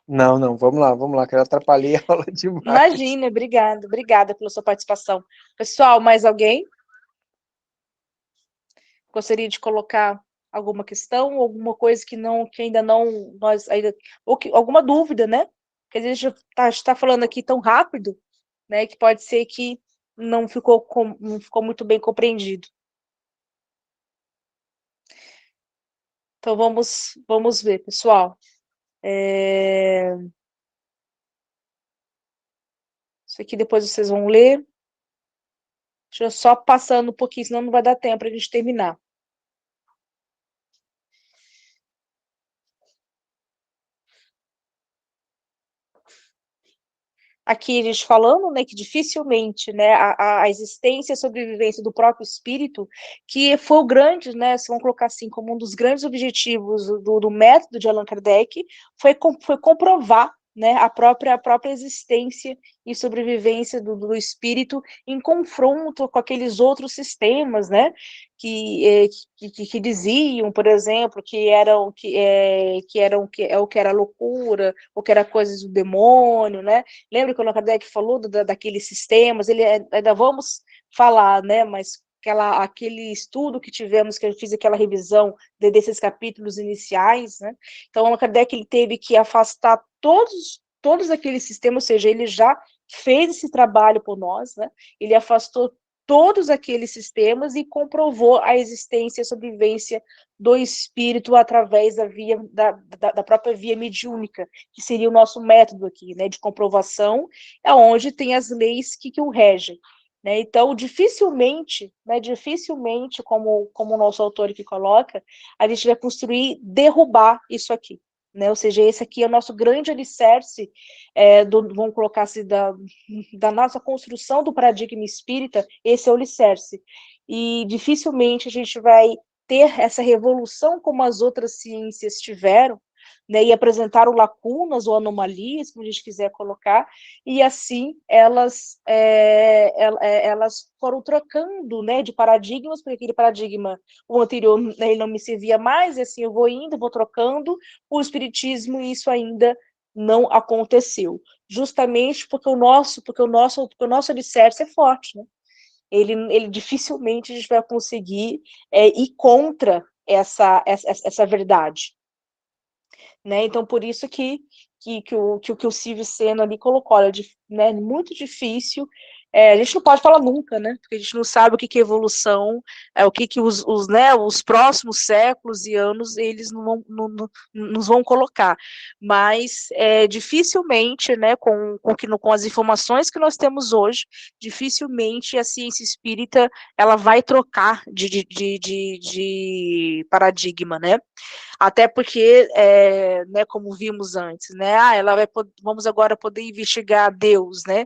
Não, vamos lá, que eu atrapalhei a aula demais. Imagina, obrigada pela sua participação. Pessoal, mais alguém? Gostaria de colocar alguma questão, alguma coisa que ainda não, alguma dúvida, né? Porque a gente está falando aqui tão rápido, né, que pode ser que não ficou muito bem compreendido. Então, vamos ver, pessoal. Isso aqui depois vocês vão ler. Deixa eu só passando um pouquinho, senão não vai dar tempo para a gente terminar. Aqui a gente falando, né, que dificilmente, né, a existência e a sobrevivência do próprio espírito, que foi o grande, né, se vamos colocar assim, como um dos grandes objetivos do método de Allan Kardec, foi comprovar, né, a própria existência e sobrevivência do espírito em confronto com aqueles outros sistemas, né, que diziam, por exemplo, que era loucura, ou que era coisas do demônio, né? Lembra que o Allan Kardec falou daqueles sistemas? Ainda vamos falar, né? Mas aquele estudo que tivemos, que eu fiz aquela revisão desses capítulos iniciais, né? Então, o Allan Kardec ele teve que afastar todos aqueles sistemas, ou seja, ele já fez esse trabalho por nós, né? Ele afastou todos aqueles sistemas e comprovou a existência e a sobrevivência do espírito através da própria via mediúnica, que seria o nosso método aqui, né, de comprovação, é onde tem as leis que o regem. Né? Então, dificilmente, como o nosso autor aqui coloca, a gente vai construir, derrubar isso aqui. Né? Ou seja, esse aqui é o nosso grande alicerce, vamos colocar assim, da nossa construção do paradigma espírita, esse é o alicerce. E dificilmente a gente vai ter essa revolução como as outras ciências tiveram, né, e apresentaram lacunas ou anomalias, como a gente quiser colocar, e assim elas foram trocando, né, de paradigmas, porque aquele paradigma, o anterior, né, ele não me servia mais, e assim eu vou indo, vou trocando. O espiritismo, isso ainda não aconteceu, justamente porque o nosso alicerce é forte, né? Ele dificilmente a gente vai conseguir ir contra essa verdade. Né? Então, por isso que o Silvio Sena ali colocou, olha, né, muito difícil, a gente não pode falar nunca, né, porque a gente não sabe o que é evolução, o que os próximos séculos e anos eles não nos vão colocar, mas dificilmente, né, com as informações que nós temos hoje, dificilmente a ciência espírita ela vai trocar de paradigma, né? Até porque, né, como vimos antes, né, vamos agora poder investigar Deus, né,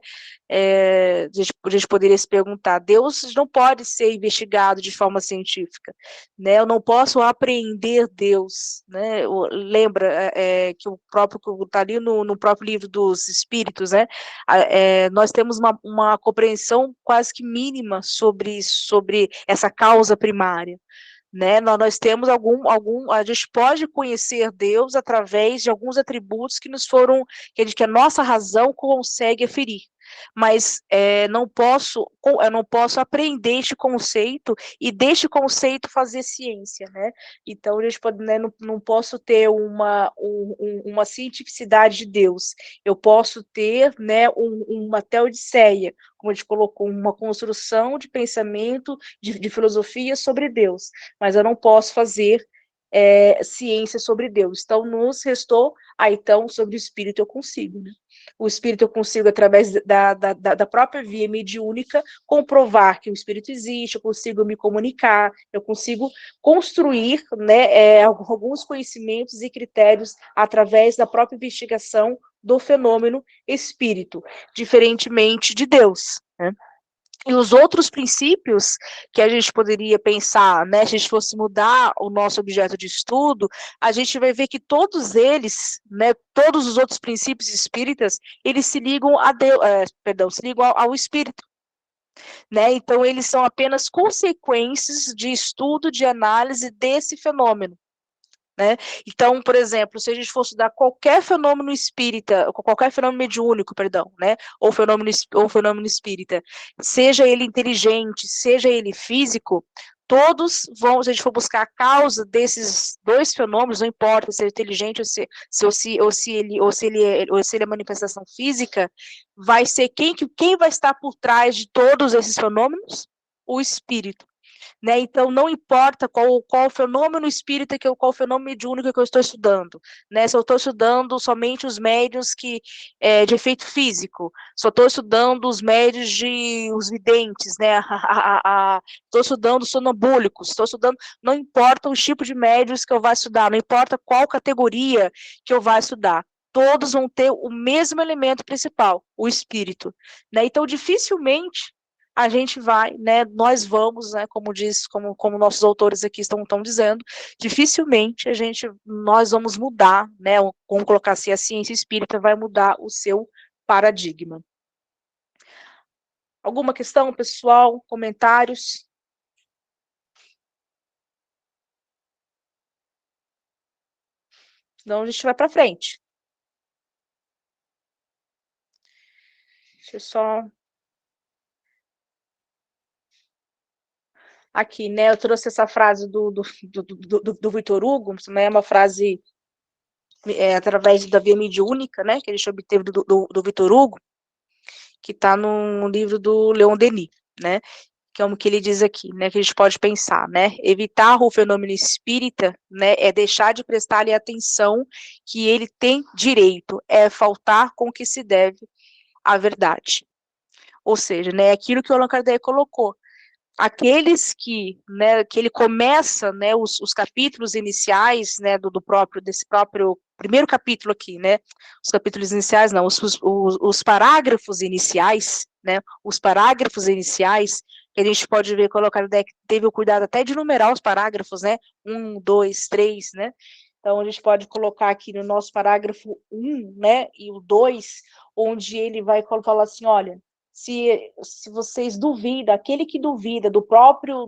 a gente poderia se perguntar, Deus não pode ser investigado de forma científica, né, eu não posso apreender Deus, né, lembra que o próprio, está ali no próprio livro dos Espíritos, né, nós temos uma compreensão quase que mínima sobre essa causa primária, né? Nós temos a gente pode conhecer Deus através de alguns atributos que que a nossa razão consegue aferir, mas eu não posso aprender este conceito e deste conceito fazer ciência, né? Então a gente pode, né, não posso ter uma cientificidade de Deus, eu posso ter, né, uma teodiceia, como a gente colocou, uma construção de pensamento, de filosofia sobre Deus, mas eu não posso fazer ciência sobre Deus. Então, nos restou, então, sobre o Espírito eu consigo, né? O Espírito eu consigo, através da própria via mediúnica, comprovar que o Espírito existe, eu consigo me comunicar, eu consigo construir, né, alguns conhecimentos e critérios através da própria investigação do fenômeno espírito, diferentemente de Deus, né? E os outros princípios que a gente poderia pensar, né, se a gente fosse mudar o nosso objeto de estudo, a gente vai ver que todos eles, né, todos os outros princípios espíritas, eles se ligam a Deus, se ligam ao espírito, né? Então eles são apenas consequências de estudo, de análise desse fenômeno. né? Então, por exemplo, se a gente for estudar qualquer fenômeno espírita, qualquer fenômeno mediúnico, perdão, né? Ou fenômeno espírita, seja ele inteligente, seja ele físico, todos vão, se a gente for buscar a causa desses dois fenômenos, não importa se é inteligente ou se ele é manifestação física, vai ser quem vai estar por trás de todos esses fenômenos? O espírito. Né? Então, não importa qual fenômeno espírita, qual fenômeno mediúnico que eu estou estudando. Né? Se eu estou estudando somente os médios de efeito físico, só estou estudando os médios os videntes, né? Estou estudando sonambúlicos, estou estudando, não importa o tipo de médios que eu vá estudar, não importa qual categoria que eu vá estudar. Todos vão ter o mesmo elemento principal, o espírito. Né? Então, dificilmente a gente vai, né, nós vamos, né, como nossos autores aqui estão dizendo, dificilmente nós vamos mudar, né, vamos colocar assim, a ciência espírita vai mudar o seu paradigma. Alguma questão, pessoal? Comentários? Então a gente vai para frente. Deixa eu só... Aqui, né, eu trouxe essa frase do Victor Hugo, né, uma frase através da via mediúnica, né, que a gente obteve do Victor Hugo, que está no livro do Leon Denis, né, que é o que ele diz aqui, né, que a gente pode pensar, né, evitar o fenômeno espírita, né, é deixar de prestar-lhe atenção que ele tem direito, é faltar com que se deve à verdade. Ou seja, né, aquilo que o Allan Kardec colocou, aqueles né, que ele começa, né, os capítulos iniciais, né, desse próprio primeiro capítulo aqui, né, os capítulos iniciais, não, os parágrafos iniciais, né, os parágrafos iniciais, que a gente pode ver, colocar, teve o cuidado até de numerar os parágrafos, né, 1, 2, 3, né, então a gente pode colocar aqui no nosso parágrafo 1, né, e o 2, onde ele vai falar assim, olha, se vocês duvidam, aquele que duvida do próprio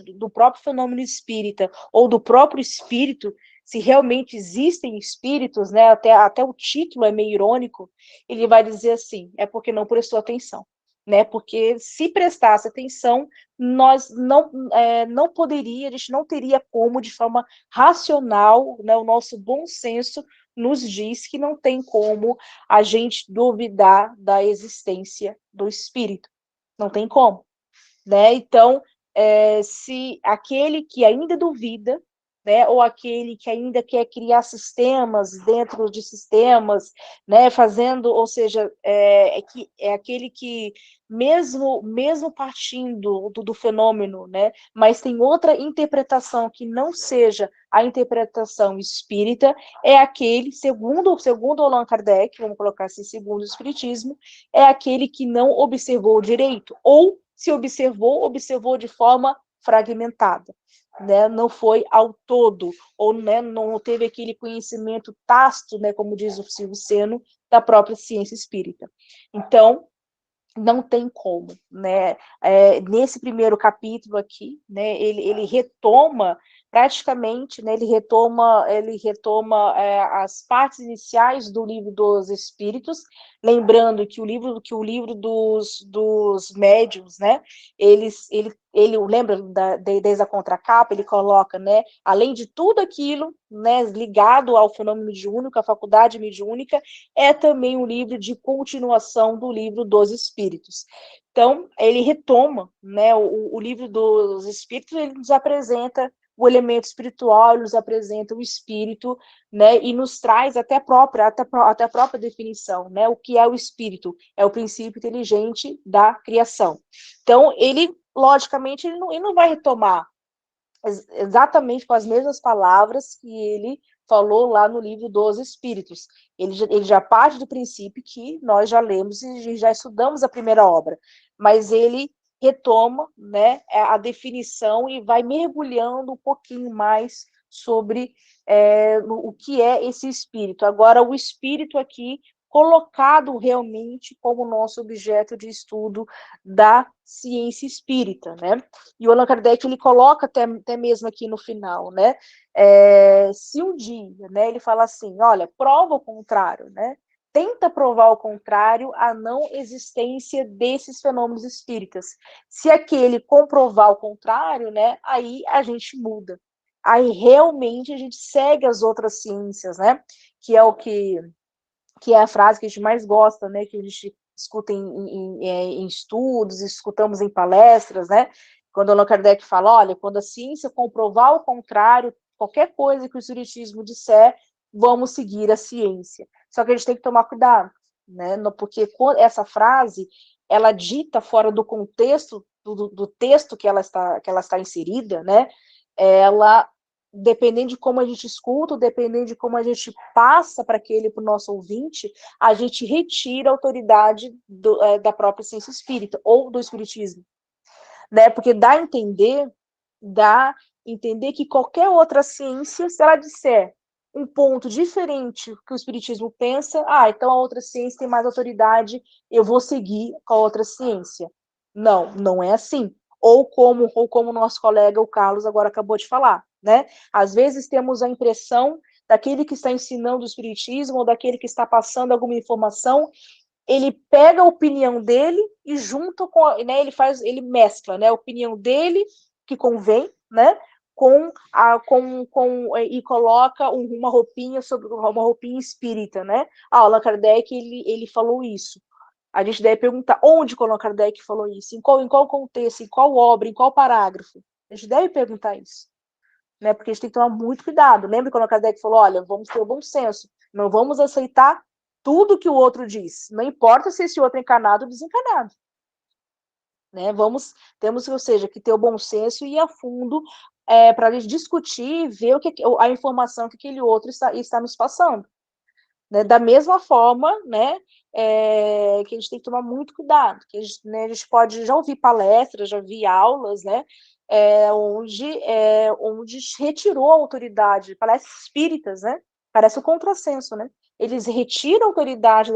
fenômeno espírita ou do próprio espírito, se realmente existem espíritos, né, até o título é meio irônico, ele vai dizer assim, é porque não prestou atenção, né, porque se prestasse atenção, nós não poderia, a gente não teria como, de forma racional, né, o nosso bom senso nos diz que não tem como a gente duvidar da existência do espírito. Não tem como. Né? Então, se aquele que ainda duvida, né, ou aquele que ainda quer criar sistemas dentro de sistemas, né, fazendo, ou seja, é aquele que, mesmo partindo do fenômeno, né, mas tem outra interpretação que não seja a interpretação espírita, é aquele, segundo Allan Kardec, vamos colocar assim, segundo o espiritismo, é aquele que não observou direito, ou se observou de forma fragmentada, né? Não foi ao todo, ou, né, não teve aquele conhecimento tácito, né, como diz o Silvio Seno, da própria ciência espírita. Então, não tem como, né? Nesse primeiro capítulo aqui, né, ele retoma praticamente, né, ele retoma as partes iniciais do livro dos Espíritos, lembrando que o livro dos médiuns, né, ele lembra desde a contracapa, ele coloca, né, além de tudo aquilo, né, ligado ao fenômeno mediúnico, à faculdade mediúnica, é também um livro de continuação do livro dos Espíritos. Então, ele retoma, né, o livro dos Espíritos, ele nos apresenta o elemento espiritual, ele nos apresenta o espírito, né, e nos traz até a própria definição, né, o que é o espírito? É o princípio inteligente da criação. Então, ele, logicamente, ele não vai retomar exatamente com as mesmas palavras que ele falou lá no livro dos Espíritos. Ele já parte do princípio que nós já lemos e já estudamos a primeira obra, mas ele retoma, né, a definição e vai mergulhando um pouquinho mais sobre o que é esse espírito. Agora, o espírito aqui colocado realmente como nosso objeto de estudo da ciência espírita, né? E o Allan Kardec, ele coloca até mesmo aqui no final, né? Se um dia, né, ele fala assim, olha, prova o contrário, né? Tenta provar o contrário, a não existência desses fenômenos espíritas. Se aquele comprovar o contrário, né, aí a gente muda. Aí realmente a gente segue as outras ciências, né? Que é o que é a frase que a gente mais gosta, né? Que a gente escuta em estudos, escutamos em palestras, né? Quando Allan Kardec fala, olha, quando a ciência comprovar o contrário, qualquer coisa que o espiritismo disser, vamos seguir a ciência. Só que a gente tem que tomar cuidado, né? Porque essa frase, ela dita fora do contexto do texto que ela está inserida, né? Ela, dependendo de como a gente escuta, dependendo de como a gente passa para o nosso ouvinte, a gente retira a autoridade da própria ciência espírita ou do espiritismo, né? Porque dá a entender que qualquer outra ciência, se ela disser um ponto diferente que o espiritismo pensa, então a outra ciência tem mais autoridade, eu vou seguir com a outra ciência. Não, não é assim. Ou como o nosso colega, o Carlos, agora acabou de falar, né? Às vezes temos a impressão daquele que está ensinando o espiritismo ou daquele que está passando alguma informação, ele pega a opinião dele e junto com, né, ele mescla, né, a opinião dele que convém, né, e coloca uma roupinha espírita, né? Allan Kardec ele falou isso. A gente deve perguntar onde Allan Kardec falou isso, em qual contexto, em qual obra, em qual parágrafo. A gente deve perguntar isso, né? Porque a gente tem que tomar muito cuidado. Lembra quando Allan Kardec falou, olha, vamos ter o bom senso, não vamos aceitar tudo que o outro diz, não importa se esse outro é encarnado ou desencarnado. Né? Temos, ou seja, que ter o bom senso e ir a fundo para a gente discutir, ver a informação que aquele outro está nos passando. Né? Da mesma forma, né, que a gente tem que tomar muito cuidado, que a gente pode já ouvir palestras, já ouvir aulas, né, onde retirou a autoridade, palestras espíritas, né, parece o contrassenso, né, eles retiram a autoridade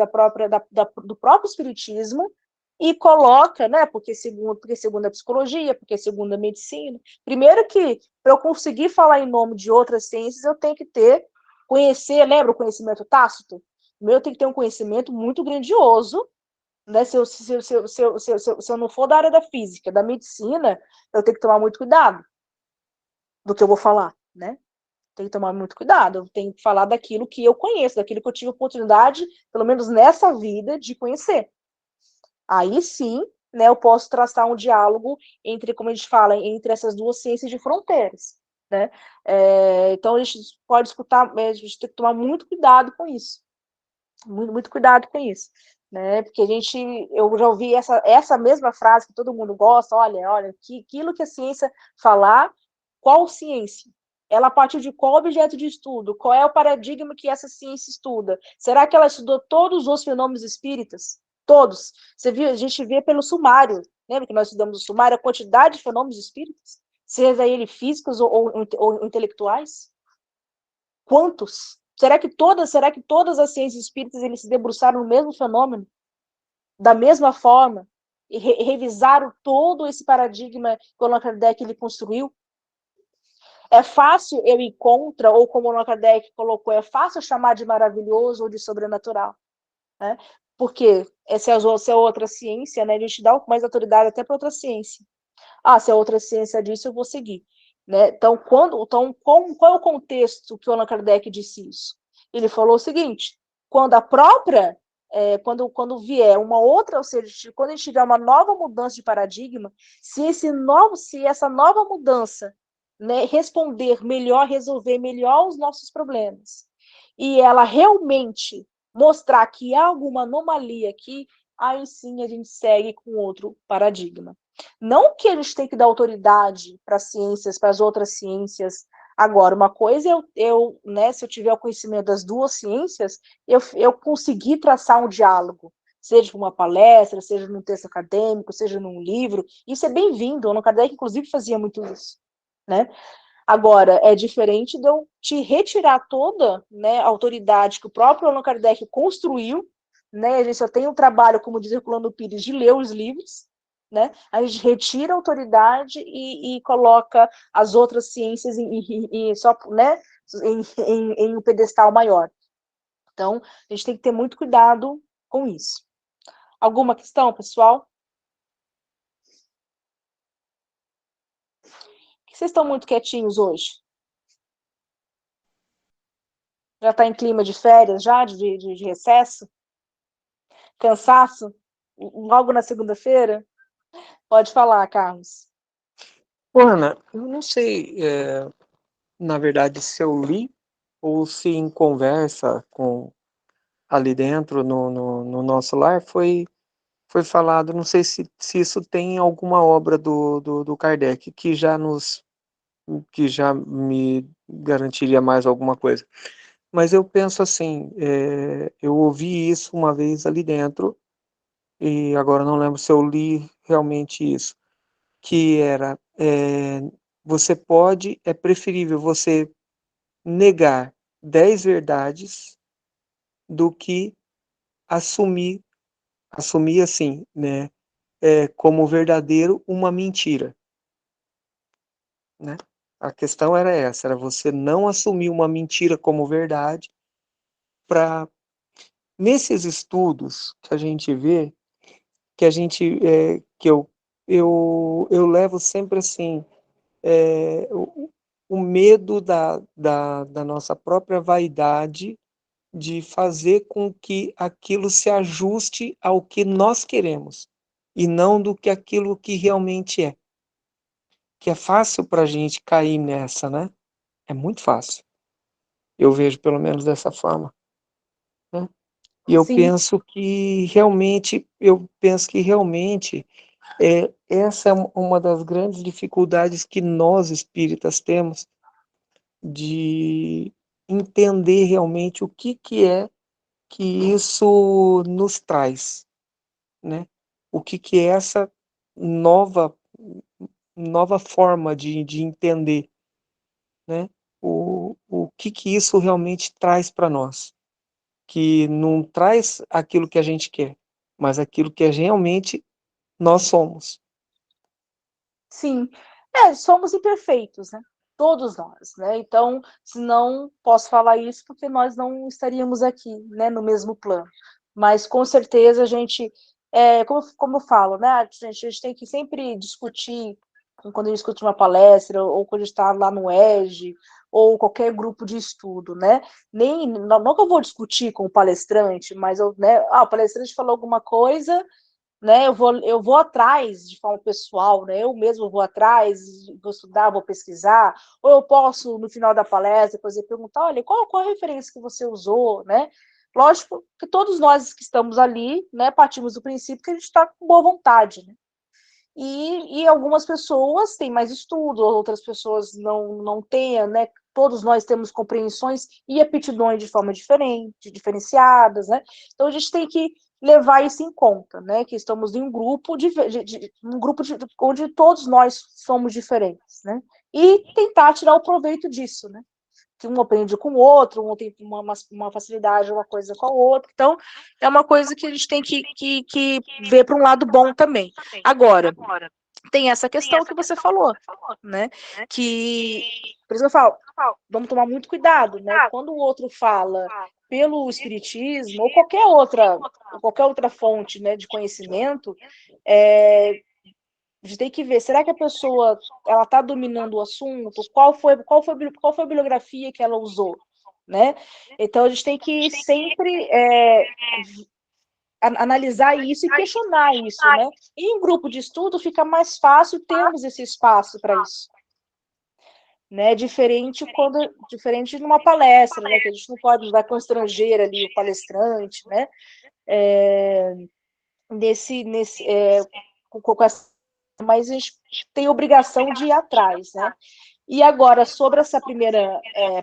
do próprio espiritismo e coloca, né, porque segundo a psicologia, porque segundo a medicina, primeiro que para eu conseguir falar em nome de outras ciências, eu tenho que conhecer, lembra o conhecimento tácito? Eu tenho que ter um conhecimento muito grandioso, né? Se eu não for da área da física, da medicina, eu tenho que tomar muito cuidado do que eu vou falar, né? Tenho que tomar muito cuidado, eu tenho que falar daquilo que eu conheço, daquilo que eu tive oportunidade, pelo menos nessa vida, de conhecer. Aí sim, né, eu posso traçar um diálogo entre, como a gente fala, entre essas duas ciências de fronteiras, né? Então a gente pode escutar, a gente tem que tomar muito cuidado com isso, muito cuidado com isso, né? Porque eu já ouvi essa mesma frase que todo mundo gosta, olha, aquilo que a ciência falar, qual ciência? Ela partiu de qual objeto de estudo? Qual é o paradigma que essa ciência estuda? Será que ela estudou todos os fenômenos espíritas? Todos. A gente vê pelo sumário, lembra que nós estudamos o sumário, a quantidade de fenômenos espíritas, seja eles físicos ou intelectuais? Quantos? Será que todas as ciências espíritas eles se debruçaram no mesmo fenômeno? Da mesma forma? E revisaram todo esse paradigma que o Allan Kardec ele construiu? É fácil eu ir contra, ou como o Allan Kardec colocou, é fácil chamar de maravilhoso ou de sobrenatural, né? Porque se é outra ciência, né, a gente dá mais autoridade até para outra ciência. Se a outra ciência disso, eu vou seguir. Né? Então, qual é o contexto que o Allan Kardec disse isso? Ele falou o seguinte, quando vier uma outra, ou seja, quando a gente tiver uma nova mudança de paradigma, se essa nova mudança, né, responder melhor, resolver melhor os nossos problemas, e ela realmente mostrar que há alguma anomalia aqui, aí sim a gente segue com outro paradigma. Não que a gente tem que dar autoridade para as outras ciências. Agora, uma coisa né, se eu tiver o conhecimento das duas ciências, eu conseguir traçar um diálogo, seja uma palestra, seja num texto acadêmico, seja num livro, isso é bem-vindo. O Allan Kardec, inclusive, fazia muito isso, né? Agora, é diferente de eu te retirar toda, né, a autoridade que o próprio Allan Kardec construiu, né? A gente só tem um trabalho, como diz Herculano Pires, de ler os livros, né? A gente retira a autoridade e coloca as outras ciências só, né? em um pedestal maior. Então, a gente tem que ter muito cuidado com isso. Alguma questão, pessoal? Vocês estão muito quietinhos hoje? Já está em clima de férias, já? De recesso? Cansaço? Logo na segunda-feira? Pode falar, Carlos. Ana, eu não sei, na verdade, se eu li ou se em conversa com ali dentro no nosso lar foi falado, não sei se isso tem em alguma obra do Kardec que já me garantiria mais alguma coisa. Mas eu penso assim, eu ouvi isso uma vez ali dentro, e agora não lembro se eu li realmente isso, que era, é preferível você negar 10 verdades do que assumir, assumir assim, né, como verdadeiro uma mentira, né? A questão era essa, era você não assumir uma mentira como verdade para nesses estudos que a gente vê, que a gente que eu levo sempre assim o medo da nossa própria vaidade de fazer com que aquilo se ajuste ao que nós queremos e não do que aquilo que realmente é. Que é fácil para a gente cair nessa, né? É muito fácil. Eu vejo pelo menos dessa forma, né? E Sim. eu penso que realmente essa é uma das grandes dificuldades que nós espíritas temos de entender realmente o que é que isso nos traz, né? O que é essa nova nova forma de entender, né? O que isso realmente traz para nós, que não traz aquilo que a gente quer, mas aquilo que realmente nós somos. Sim. Somos imperfeitos, né? Todos nós, né? Então, se não posso falar isso porque nós não estaríamos aqui, né, no mesmo plano. Mas com certeza a gente, como eu falo, né? A gente tem que sempre discutir quando a gente discute uma palestra ou quando a gente está lá no EG ou qualquer grupo de estudo, né? Não que eu vou discutir com o palestrante, mas né? O palestrante falou alguma coisa, né? Eu vou atrás de forma pessoal, né? Eu mesmo vou atrás, vou estudar, vou pesquisar, ou eu posso, no final da palestra, por exemplo, perguntar, olha, qual a referência que você usou, né? Lógico que todos nós que estamos ali, né, partimos do princípio que a gente está com boa vontade, né? E algumas pessoas têm mais estudo, outras pessoas não têm, né? Todos nós temos compreensões e aptidões de forma diferente, diferenciadas, né? Então a gente tem que levar isso em conta, né? Que estamos em um grupo onde todos nós somos diferentes, né? E tentar tirar o proveito disso, né? Que um aprende com o outro, um tem uma facilidade, uma coisa com a outra. Então, é uma coisa que a gente tem que ver para um lado bom também. Agora, tem essa questão que você falou, né? Que, por isso que eu falo, vamos tomar muito cuidado, né? Quando o outro fala pelo espiritismo ou qualquer outra fonte, né, de conhecimento, a gente tem que ver, será que a pessoa ela está dominando o assunto? Qual foi a bibliografia que ela usou, né? Então a gente tem que sempre analisar isso e questionar isso, né? E em grupo de estudo fica mais fácil termos esse espaço para isso, né? Diferente de numa palestra, né? Que a gente não pode dar constranger ali o palestrante, né? Com essa, mas a gente tem obrigação de ir atrás, né? E agora, sobre essa primeira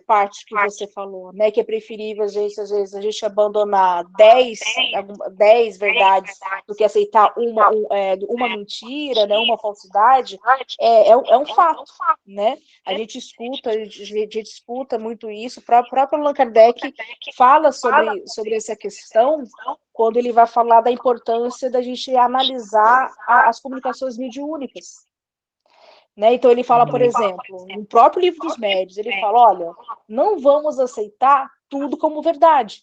parte que você falou, né, que é preferível, às vezes, a gente abandonar 10 verdades do que aceitar uma mentira, né, uma falsidade, é um fato, né? A gente escuta muito isso. O próprio Allan Kardec fala sobre essa questão quando ele vai falar da importância da gente analisar as comunicações mediúnicas. Né? Então ele fala, por exemplo, no próprio Livro dos Médiuns, ele fala, olha, não vamos aceitar tudo como verdade.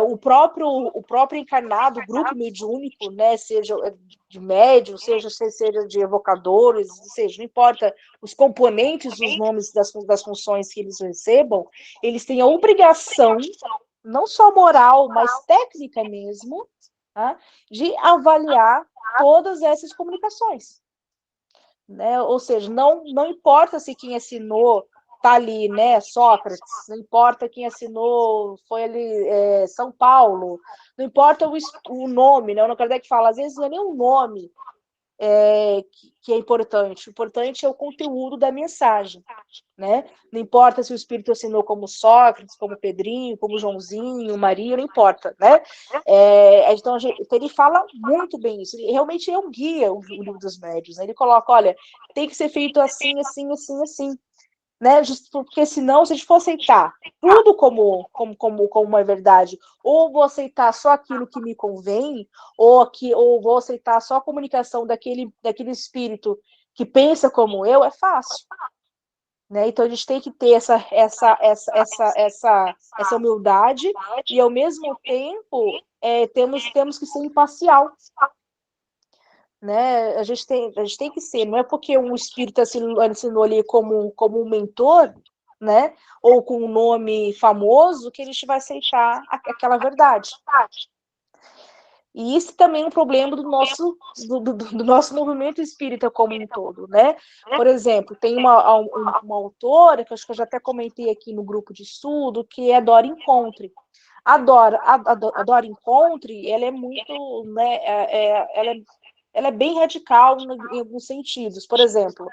O próprio encarnado, o grupo mediúnico, né, seja de médium, seja de evocadores, seja, não importa os componentes, os nomes das funções que eles recebam, eles têm a obrigação, não só moral, mas técnica mesmo, tá, de avaliar todas essas comunicações. Né? Ou seja, não importa se quem assinou está ali, né, Sócrates, não importa quem assinou, foi ali São Paulo, não importa o nome, né? O Kardec fala, às vezes não é nem o nome que é importante, o importante é o conteúdo da mensagem, né? Não importa se o espírito assinou como Sócrates, como Pedrinho, como Joãozinho, Maria, não importa, né? Então ele fala muito bem isso, ele realmente é um guia, o Livro dos Médiuns, né? Ele coloca, olha, tem que ser feito assim, assim, assim, assim, né? Porque senão, se a gente for aceitar tudo como uma verdade, ou vou aceitar só aquilo que me convém, ou vou aceitar só a comunicação daquele espírito que pensa como eu, é fácil. Né? Então a gente tem que ter essa humildade e, ao mesmo tempo, temos que ser imparcial. Né? A gente tem que ser, não é porque um espírito assinou ali como um mentor, né? Ou com um nome famoso, que a gente vai aceitar aquela verdade. E isso também é um problema do nosso movimento espírita como um todo, né? Por exemplo, tem uma autora, que acho que eu já até comentei aqui no grupo de estudo, que é a Dora Encontre. A Dora Encontre, ela é muito, né, ela é bem radical em alguns sentidos. Por exemplo,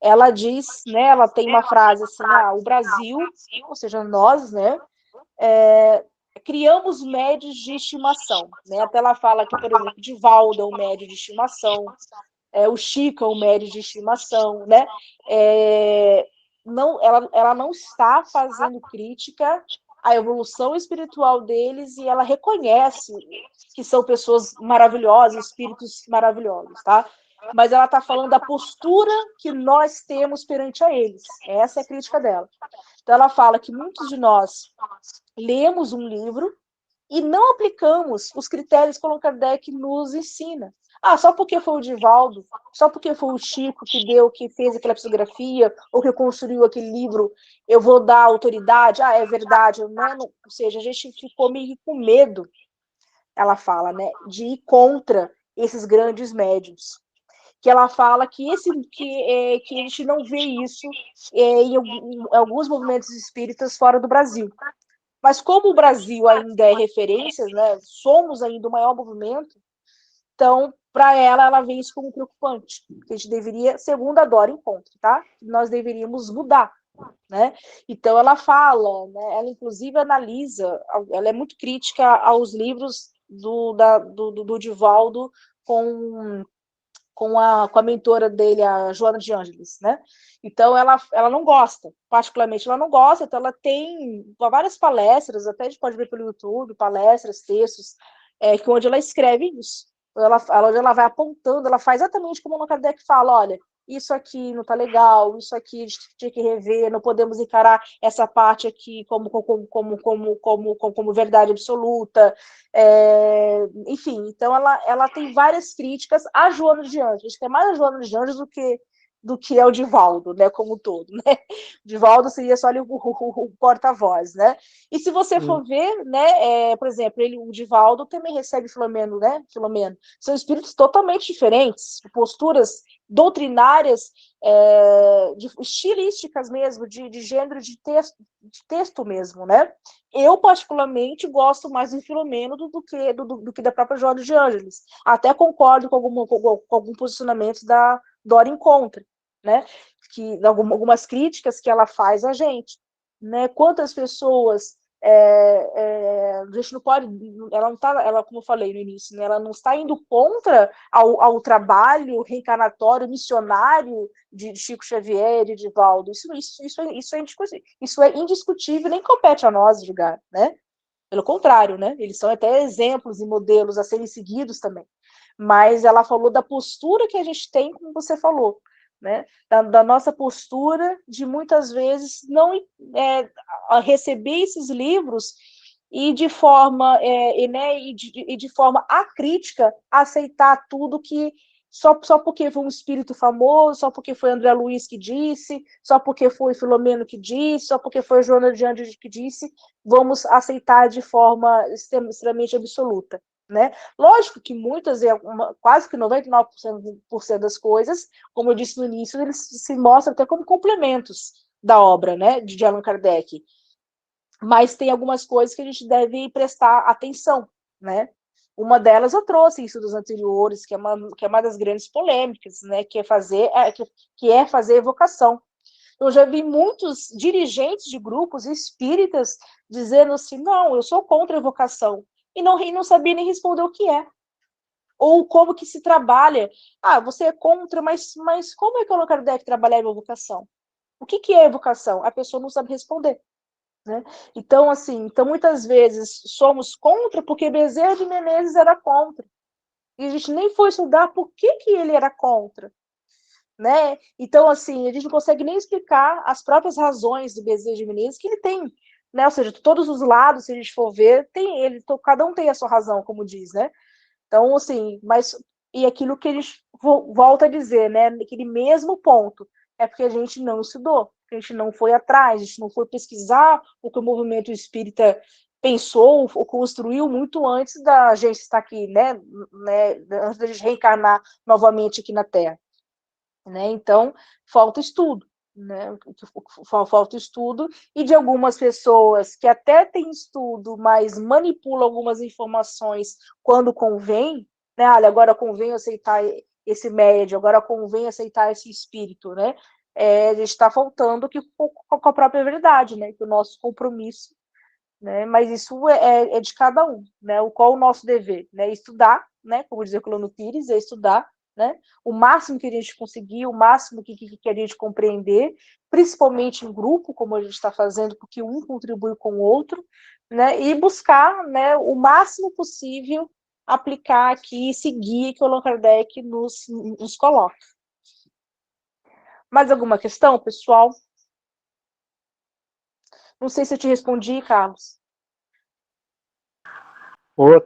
ela diz, né, ela tem uma frase assim, o Brasil, ou seja, nós, né, criamos médios de estimação, né? Até ela fala que, por exemplo, Divaldo é um médio de estimação, o Chico é um médio de estimação, né? Ela não está fazendo crítica à evolução espiritual deles, e ela reconhece que são pessoas maravilhosas, espíritos maravilhosos, tá? Mas ela está falando da postura que nós temos perante a eles. Essa é a crítica dela. Então ela fala que muitos de nós lemos um livro e não aplicamos os critérios que Allan Kardec nos ensina. Só porque foi o Divaldo, só porque foi o Chico que fez aquela psicografia, ou que construiu aquele livro, eu vou dar autoridade, é verdade, né? Ou seja, a gente ficou meio com medo, ela fala, né, de ir contra esses grandes médiuns. Que ela fala que a gente não vê isso em alguns movimentos espíritas fora do Brasil. Mas como o Brasil ainda é referência, né, somos ainda o maior movimento, então, para ela vê isso como preocupante. Que a gente deveria, segundo a Dora Encontre, tá? Nós deveríamos mudar, né? Então, ela fala, né, ela inclusive analisa, ela é muito crítica aos livros do Divaldo com a mentora dele, a Joana de Ângeles, né? Então, ela não gosta, particularmente ela não gosta, então ela tem várias palestras, até a gente pode ver pelo YouTube, palestras, textos, onde ela escreve isso. Onde ela vai apontando, ela faz exatamente como o Allan Kardec fala, olha, isso aqui não está legal, isso aqui a gente tinha que rever, não podemos encarar essa parte aqui como verdade absoluta, enfim, então ela tem várias críticas a Joana de Ângeles, que é mais a Joana de Ângeles do que é o Divaldo, né, como um todo, né? O Divaldo seria só ali o porta-voz, né? E se você for ver, né, por exemplo, o Divaldo também recebe Filomeno, né? Filomeno. São espíritos totalmente diferentes, posturas doutrinárias, estilísticas mesmo, de gênero de texto mesmo, né? Eu, particularmente, gosto mais do Filomeno do que da própria Joana de Ângeles. Até concordo com algum posicionamento da Dora Encontre, né? Que algumas críticas que ela faz a gente, né? Quantas pessoas a gente não pode, ela não está, ela, como eu falei no início, né, ela não está indo contra ao trabalho reencarnatório, missionário de Chico Xavier, de Divaldo. Isso é indiscutível, nem compete a nós julgar, né? Pelo contrário, né? Eles são até exemplos e modelos a serem seguidos também. Mas ela falou da postura que a gente tem, como você falou, né? Da nossa postura de muitas vezes não receber esses livros e de forma de forma acrítica aceitar tudo que só porque foi um espírito famoso, só porque foi André Luiz que disse, só porque foi Filomeno que disse, só porque foi Joana de Anjos que disse, vamos aceitar de forma extremamente absoluta, né? Lógico que muitas, quase que 99% das coisas, como eu disse no início, eles se mostram até como complementos da obra, né, de Allan Kardec. Mas tem algumas coisas que a gente deve prestar atenção, né? Uma delas eu trouxe isso dos anteriores, que é uma das grandes polêmicas, né? Que é fazer evocação. Eu já vi muitos dirigentes de grupos espíritas dizendo assim, não, eu sou contra a evocação, e não sabia nem responder o que é. Ou como que se trabalha. Ah, você é contra, mas como é que o Allan Kardec trabalha a evocação? O que é evocação? A pessoa não sabe responder. Né? Então, assim, muitas vezes somos contra porque Bezerra de Menezes era contra. E a gente nem foi estudar por que ele era contra. Né? Então, assim, a gente não consegue nem explicar as próprias razões do Bezerra de Menezes que ele tem. Né? Ou seja, todos os lados, se a gente for ver, tem ele, cada um tem a sua razão, como diz, né? Então, assim, e aquilo que a gente volta a dizer, né? Aquele mesmo ponto, é porque a gente não estudou, a gente não foi atrás, a gente não foi pesquisar o que o movimento espírita pensou ou construiu muito antes da gente estar aqui, né? Antes da gente reencarnar novamente aqui na Terra. Né? Então, falta estudo. Né? Falta estudo, e de algumas pessoas que até têm estudo, mas manipulam algumas informações quando convém, né? Olha, agora convém aceitar esse médio, agora convém aceitar esse espírito, né? A gente está faltando com a própria verdade, né? Que o nosso compromisso, né? Mas isso é de cada um, né? Qual o nosso dever, né? Estudar, né? Como dizia o Colano Pires, é estudar, né? O máximo que a gente conseguir, o máximo que a gente compreender, principalmente em grupo, como a gente está fazendo, porque um contribui com o outro, né? E buscar, né, o máximo possível aplicar aqui, seguir que o Allan Kardec nos coloca. Mais alguma questão, pessoal? Não sei se eu te respondi, Carlos.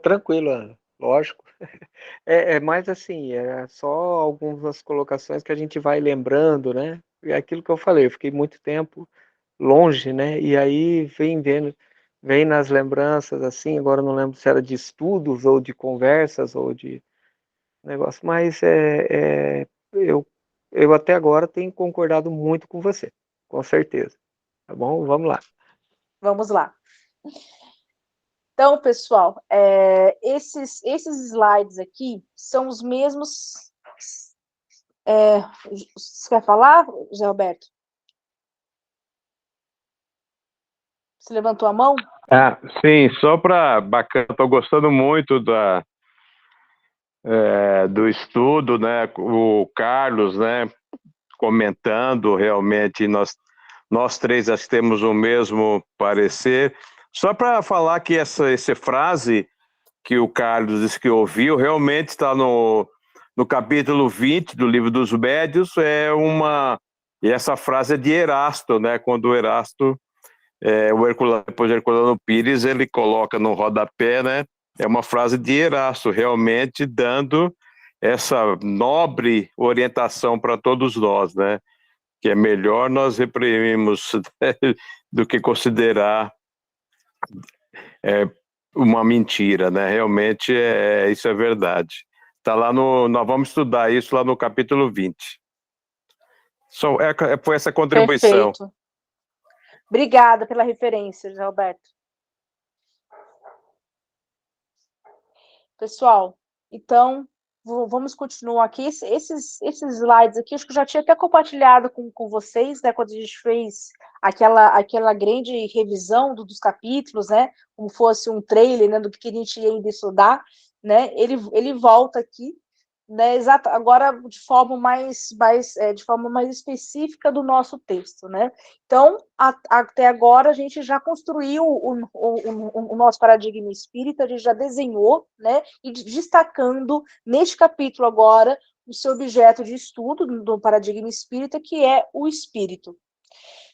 Tranquilo, Ana. Lógico. É mais assim, é só algumas colocações que a gente vai lembrando, né? E aquilo que eu falei, eu fiquei muito tempo longe, né? E aí vem nas lembranças, assim, agora eu não lembro se era de estudos ou de conversas ou de negócio, mas eu até agora tenho concordado muito com você, com certeza. Tá bom? Vamos lá. Vamos lá. Então, pessoal, esses slides aqui são os mesmos. Você quer falar, José Roberto? Você levantou a mão? Sim, só para bacana, estou gostando muito do estudo, né? O Carlos, né? Comentando, realmente nós três acho que temos o mesmo parecer. Só para falar que essa frase que o Carlos disse que ouviu realmente está no capítulo 20 do Livro dos Médiuns, e essa frase é de Erasto, né? Quando o Erasto, depois de Herculano Pires, ele coloca no rodapé, né? É uma frase de Erasto, realmente dando essa nobre orientação para todos nós, né? Que é melhor nós reprimirmos do que considerar uma mentira, né? Realmente isso é verdade. Tá lá nós vamos estudar isso lá no capítulo 20. Foi essa contribuição. Perfeito. Obrigada pela referência, José Roberto. Pessoal, então, vamos continuar aqui. Esses slides aqui, acho que eu já tinha até compartilhado com vocês, né, quando a gente fez aquela grande revisão dos capítulos, né, como fosse um trailer, né, do que a gente ia ainda estudar, né, ele volta aqui, né, agora de forma mais específica do nosso texto, né. Então, até agora, a gente já construiu o nosso paradigma espírita, a gente já desenhou, né, e destacando neste capítulo agora o seu objeto de estudo do paradigma espírita, que é o espírito.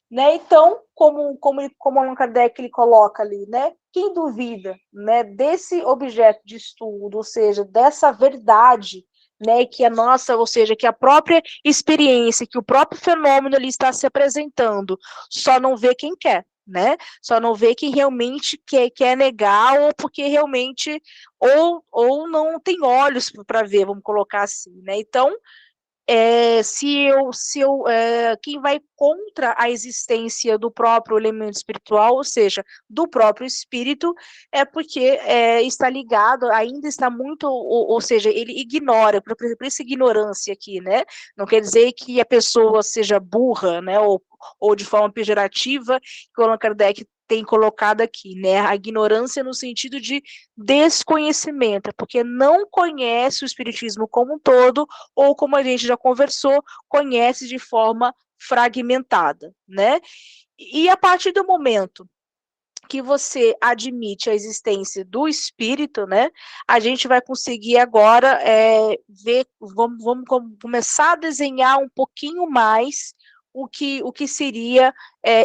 Né? Então, como Allan Kardec ele coloca ali, né? Quem duvida, né, desse objeto de estudo, ou seja, dessa verdade, né, que a nossa, ou seja, que a própria experiência, que o próprio fenômeno ali está se apresentando, só não vê quem quer, né? Só não vê quem realmente quer negar, ou porque realmente ou não tem olhos para ver, vamos colocar assim, né? Então, quem vai contra a existência do próprio elemento espiritual, ou seja, do próprio espírito, é porque está ligado, ainda está muito, ou seja, ele ignora, por isso ignorância aqui, né? Não quer dizer que a pessoa seja burra, né? Ou de forma pejorativa, que o Allan Kardec tem colocado aqui, né? A ignorância no sentido de desconhecimento, porque não conhece o espiritismo como um todo, ou como a gente já conversou, conhece de forma fragmentada, né? E a partir do momento que você admite a existência do espírito, né, a gente vai conseguir agora ver, vamos começar a desenhar um pouquinho mais o que seria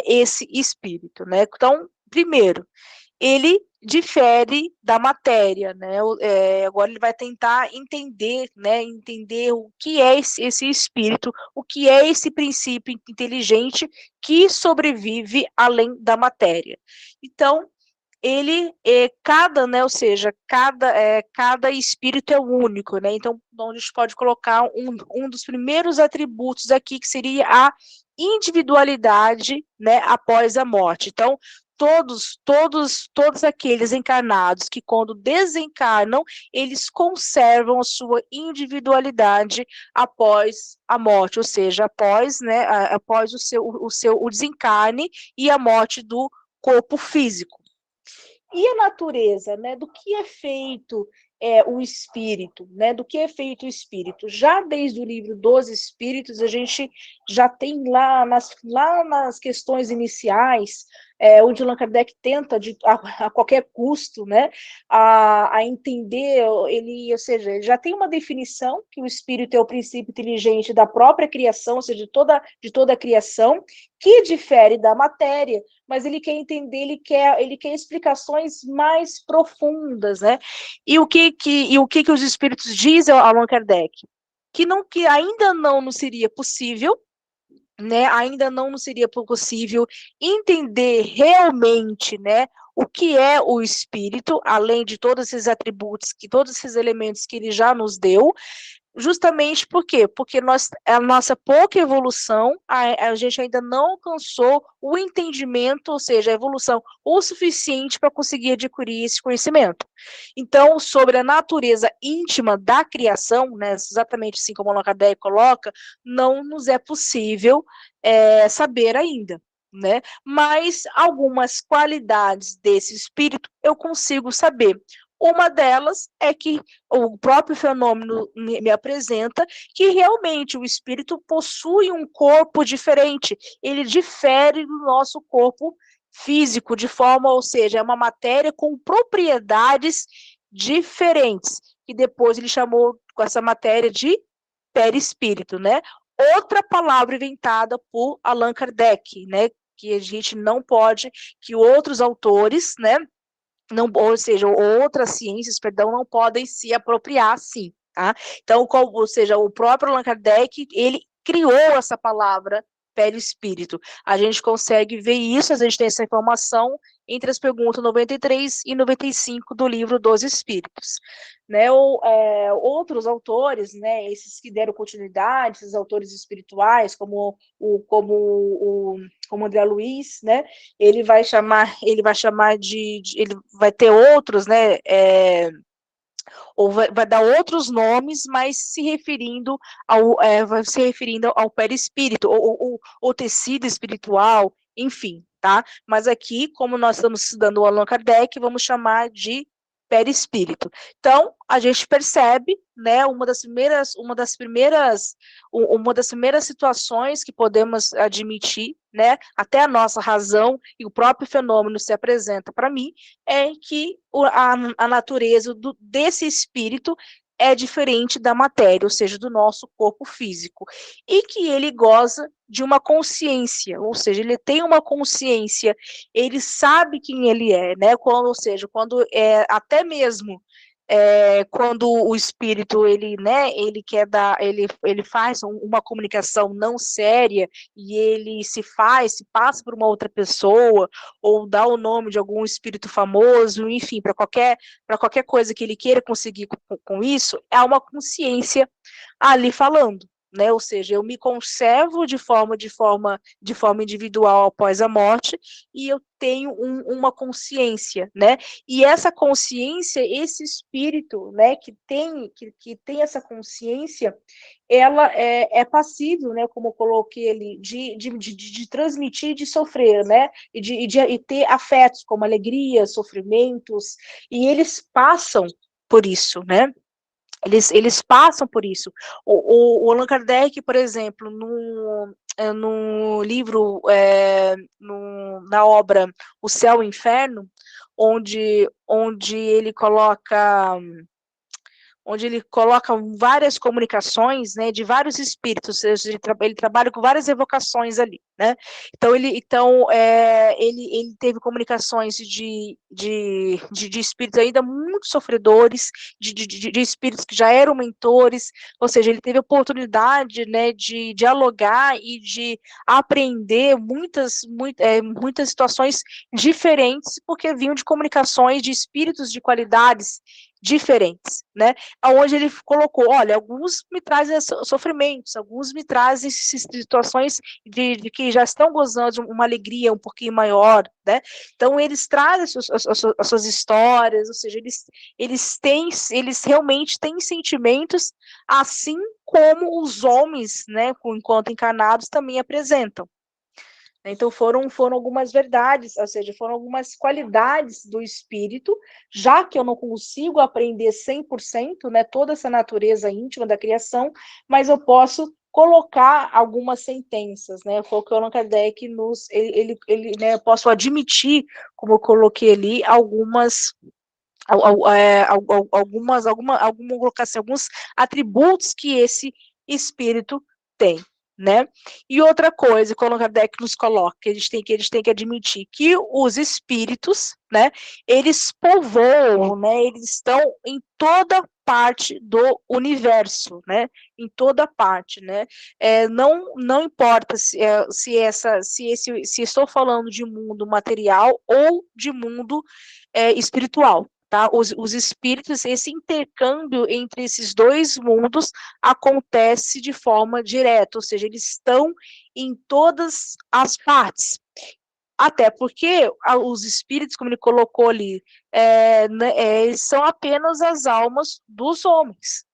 esse espírito, né? Então, primeiro, ele difere da matéria, né? Agora ele vai tentar entender, né? Entender o que é esse espírito, o que é esse princípio inteligente que sobrevive além da matéria. Então, ele né, ou seja, cada espírito é único, né? Então, a gente pode colocar um dos primeiros atributos aqui, que seria a individualidade, né, após a morte. Então, todos aqueles encarnados que, quando desencarnam, eles conservam a sua individualidade após a morte, ou seja, após o desencarne e a morte do corpo físico. E a natureza, né? Do que é feito o espírito, né? Do que é feito o espírito? Já desde o livro dos Espíritos, a gente já tem lá nas questões iniciais, onde Allan Kardec tenta a qualquer custo, né, a entender, ou seja, ele já tem uma definição que o espírito é o princípio inteligente da própria criação, ou seja, de toda a criação, que difere da matéria, mas ele quer entender, ele quer explicações mais profundas, né? E o que os espíritos dizem a Allan Kardec? Que ainda não seria possível, né? Ainda não seria possível entender realmente, né, o que é o espírito, além de todos esses atributos, todos esses elementos que ele já nos deu. Justamente por quê? Porque a nossa pouca evolução, a gente ainda não alcançou o entendimento, ou seja, a evolução o suficiente para conseguir adquirir esse conhecimento. Então, sobre a natureza íntima da criação, né, exatamente assim como o Allan Kardec coloca, não nos é possível saber ainda. Né? Mas algumas qualidades desse espírito eu consigo saber. Uma delas é que o próprio fenômeno me apresenta que realmente o espírito possui um corpo diferente, ele difere do nosso corpo físico, de forma, ou seja, é uma matéria com propriedades diferentes, que depois ele chamou com essa matéria de perispírito, né? Outra palavra inventada por Allan Kardec, né? Que a gente não pode, que outros autores, né? Não, ou seja, outras ciências, perdão, não podem se apropriar assim, tá? Então, ou seja, o próprio Allan Kardec, ele criou essa palavra perispírito. A gente consegue ver isso, a gente tem essa informação entre as perguntas 93 e 95 do livro dos Espíritos. Né, outros autores, né, esses que deram continuidade, esses autores espirituais, como André Luiz, né, ele vai chamar ele vai ter outros, né, ou vai dar outros nomes, mas vai se referindo ao perispírito, ou tecido espiritual, enfim, tá? Mas aqui, como nós estamos estudando o Allan Kardec, vamos chamar de perispírito. Então, a gente percebe, né, uma das primeiras situações que podemos admitir, né, até a nossa razão e o próprio fenômeno se apresenta para mim, é que a natureza desse espírito é diferente da matéria, ou seja, do nosso corpo físico, e que ele goza de uma consciência, ou seja, ele tem uma consciência, ele sabe quem ele é, né? Ou seja, quando até mesmo quando o espírito ele quer dar, ele faz uma comunicação não séria e ele se passa por uma outra pessoa ou dá o nome de algum espírito famoso, enfim, para qualquer coisa que ele queira conseguir com isso, há uma consciência ali falando. Né? Ou seja, eu me conservo de forma individual após a morte e eu tenho uma consciência, né? E essa consciência, esse espírito, né, que tem essa consciência, ela é passível, né, como eu coloquei ali, de transmitir, de sofrer, né, e ter afetos como alegria, sofrimentos, e eles passam por isso, né? Eles passam por isso. O Allan Kardec, por exemplo, no livro, na obra O Céu e o Inferno, onde ele coloca várias comunicações, né, de vários espíritos, ou seja, ele trabalha com várias evocações ali, né? Então ele teve comunicações de espíritos ainda muito sofredores, de espíritos que já eram mentores, ou seja, ele teve oportunidade, né, de dialogar e de aprender muitas situações diferentes, porque vinham de comunicações de espíritos de qualidades diferentes, né? Onde ele colocou, olha, alguns me trazem sofrimentos, alguns me trazem situações de que já estão gozando de uma alegria um pouquinho maior, né? Então eles trazem as suas histórias, ou seja, eles realmente têm sentimentos, assim como os homens, né, enquanto encarnados, também apresentam. Então foram algumas verdades, ou seja, foram algumas qualidades do espírito, já que eu não consigo aprender 100%, né, toda essa natureza íntima da criação, mas eu posso colocar algumas sentenças, né? Foi o que o Allan Kardec né, eu posso admitir, como eu coloquei ali, alguns atributos que esse espírito tem, né? E outra coisa, quando o Kardec nos coloca, que a gente tem que admitir que os espíritos, né, eles povoam, né, eles estão em toda parte do universo, né, em toda parte, né, não importa se estou falando de mundo material ou de mundo espiritual. Tá? Os espíritos, esse intercâmbio entre esses dois mundos acontece de forma direta, ou seja, eles estão em todas as partes. Até porque os espíritos, como ele colocou ali, eles são apenas as almas dos homens.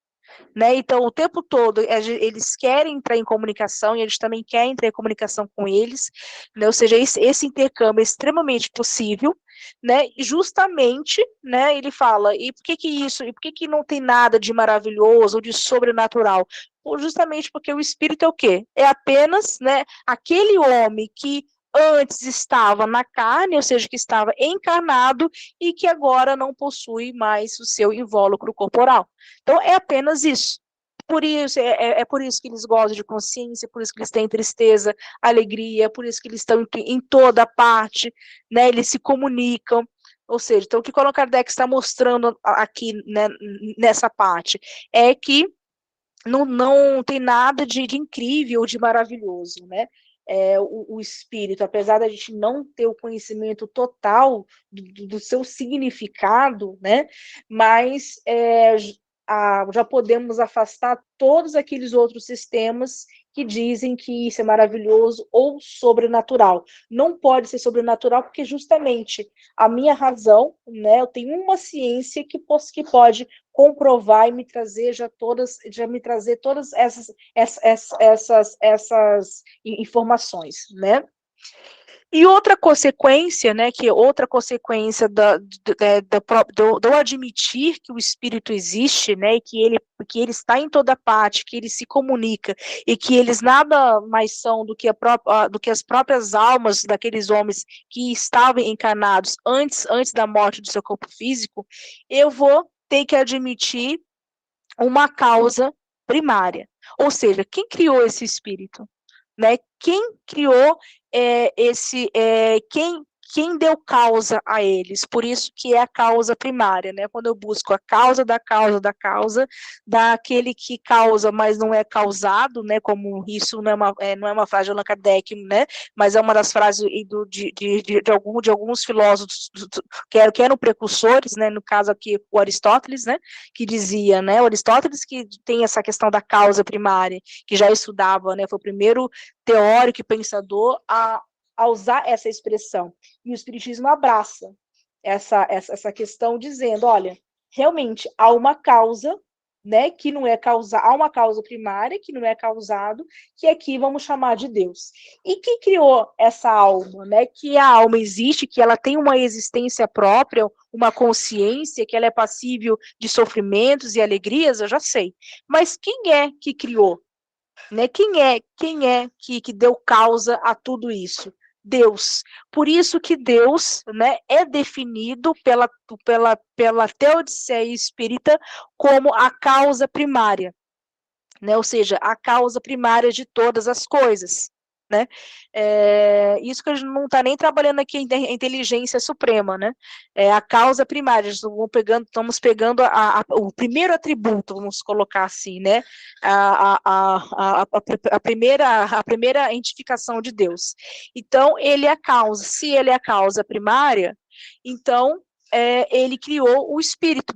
Né? Então, o tempo todo, eles querem entrar em comunicação e a gente também quer entrar em comunicação com eles, né? Ou seja, esse intercâmbio é extremamente possível, né? Justamente, né, ele fala, e por que isso, e por que não tem nada de maravilhoso ou de sobrenatural? Justamente porque o espírito é o quê? É apenas, né, aquele homem que antes estava na carne, ou seja, que estava encarnado e que agora não possui mais o seu invólucro corporal. Então, é apenas isso. Por isso, é por isso que eles gozam de consciência, por isso que eles têm tristeza, alegria, por isso que eles estão em toda parte, né, eles se comunicam. Ou seja, então o que o Allan Kardec está mostrando aqui, né, nessa parte é que não tem nada de incrível, de maravilhoso, né? O espírito, apesar da gente não ter o conhecimento total do seu significado, né? Mas já podemos afastar todos aqueles outros sistemas que dizem que isso é maravilhoso ou sobrenatural. Não pode ser sobrenatural, porque justamente a minha razão, né, eu tenho uma ciência que pode comprovar e me trazer todas essas informações, né? E outra consequência, né, que outra consequência do admitir que o Espírito existe, né, e que ele está em toda parte, que ele se comunica, e que eles nada mais são do que as próprias almas daqueles homens que estavam encarnados antes da morte do seu corpo físico, eu vou ter que admitir uma causa primária. Ou seja, quem criou esse Espírito? Né? Quem criou quem deu causa a eles? Por isso que é a causa primária, né? Quando eu busco a causa da causa da causa, daquele que causa, mas não é causado, né? Como isso não é uma frase de Allan Kardec, né? Mas é uma das frases de alguns filósofos que eram precursores, né? No caso aqui o Aristóteles, né? Que dizia, né? O Aristóteles que tem essa questão da causa primária, que já estudava, né? Foi o primeiro teórico e pensador a usar essa expressão. E o Espiritismo abraça essa questão, dizendo, olha, realmente há uma causa, né, que não é causada, há uma causa primária que não é causado, que aqui vamos chamar de Deus. E quem criou essa alma, né, que a alma existe, que ela tem uma existência própria, uma consciência, que ela é passível de sofrimentos e alegrias, eu já sei. Mas quem é que criou? Né? Quem é que deu causa a tudo isso? Deus. Por isso que Deus, né, é definido pela teodiceia espírita como a causa primária, né? Ou seja, a causa primária de todas as coisas. Né? Isso que a gente não está nem trabalhando aqui em inteligência suprema, né? A causa primária, estamos pegando o primeiro atributo, vamos colocar assim, né? A primeira identificação de Deus. Então, ele é a causa. Se ele é a causa primária, então ele criou o espírito.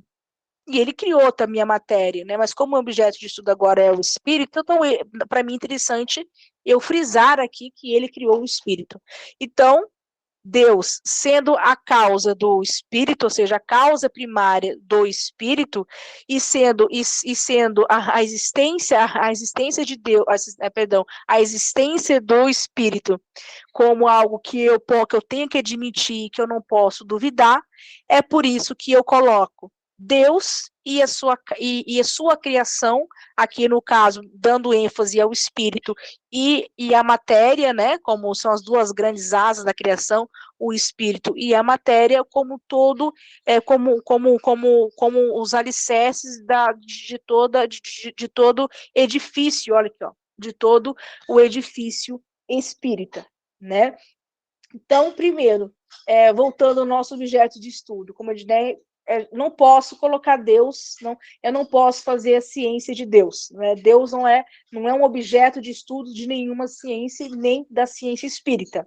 E ele criou também a matéria, né? Mas como o objeto de estudo agora é o espírito, então, para mim, é interessante eu frisar aqui que ele criou o espírito. Então, Deus, sendo a causa do espírito, ou seja, a causa primária do espírito, e sendo a existência de Deus, a existência do espírito como algo que eu tenho que admitir, que eu não posso duvidar, é por isso que eu coloco Deus e a sua criação, aqui no caso, dando ênfase ao espírito e a matéria, né, como são as duas grandes asas da criação, o espírito e a matéria, como todo, como os alicerces de todo edifício, olha aqui, ó, de todo o edifício espírita, né? Então, primeiro, voltando ao nosso objeto de estudo, como eu disse, não posso colocar Deus, eu não posso fazer a ciência de Deus. Né? Deus não é um objeto de estudo de nenhuma ciência, nem da ciência espírita.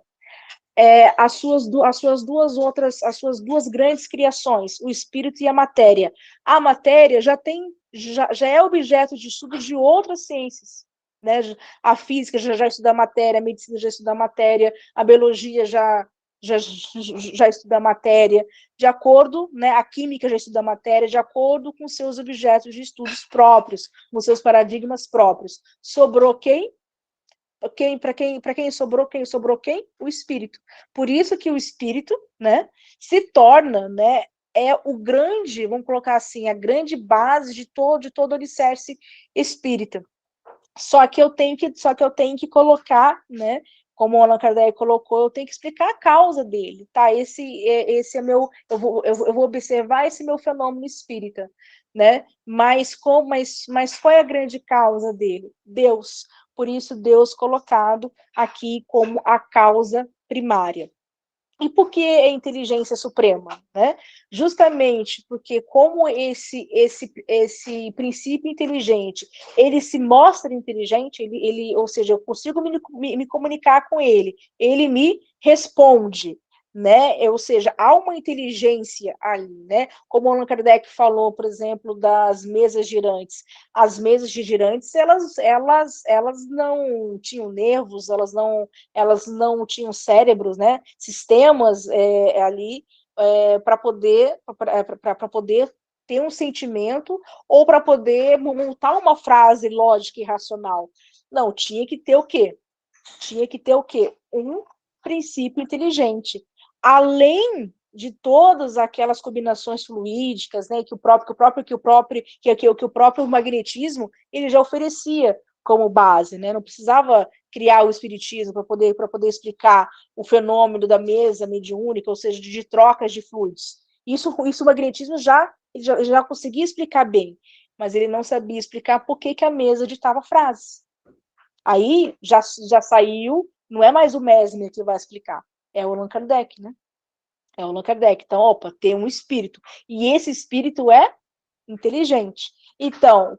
As suas duas grandes criações, o espírito e a matéria. A matéria já é objeto de estudo de outras ciências. Né? A física já estuda a matéria, a medicina já estuda a matéria, a biologia já estuda a matéria, de acordo, né, a química já estuda a matéria, de acordo com seus objetos de estudos próprios, com seus paradigmas próprios. Sobrou quem? Para quem sobrou quem? O espírito. Por isso que o espírito, né, se torna, né, o grande, vamos colocar assim, a grande base de todo alicerce espírita. Só que eu tenho que colocar, né, como o Allan Kardec colocou, eu tenho que explicar a causa dele, tá? Esse é meu, eu vou observar esse meu fenômeno espírita, né? Mas qual é a grande causa dele? Deus. Por isso, Deus colocado aqui como a causa primária. E por que a inteligência suprema? Né? Justamente porque como esse princípio inteligente, ele se mostra inteligente, ou seja, eu consigo me comunicar com ele me responde, né? Ou seja, há uma inteligência ali, né? Como o Allan Kardec falou, por exemplo, das mesas girantes. As mesas girantes, elas não tinham nervos, elas não tinham cérebros, né? Sistemas ali para poder ter um sentimento ou para poder montar uma frase lógica e racional. Não, tinha que ter o quê? Tinha que ter o quê? Um princípio inteligente. Além de todas aquelas combinações fluídicas, né, que o próprio magnetismo ele já oferecia como base, né? Não precisava criar o espiritismo para poder explicar o fenômeno da mesa mediúnica, ou seja, de trocas de fluidos. Isso o magnetismo já conseguia explicar bem, mas ele não sabia explicar por que a mesa ditava frases. Aí já saiu, não é mais o Mesmer que vai explicar, é o Allan Kardec, né? É o Allan Kardec. Então, opa, tem um espírito. E esse espírito é inteligente. Então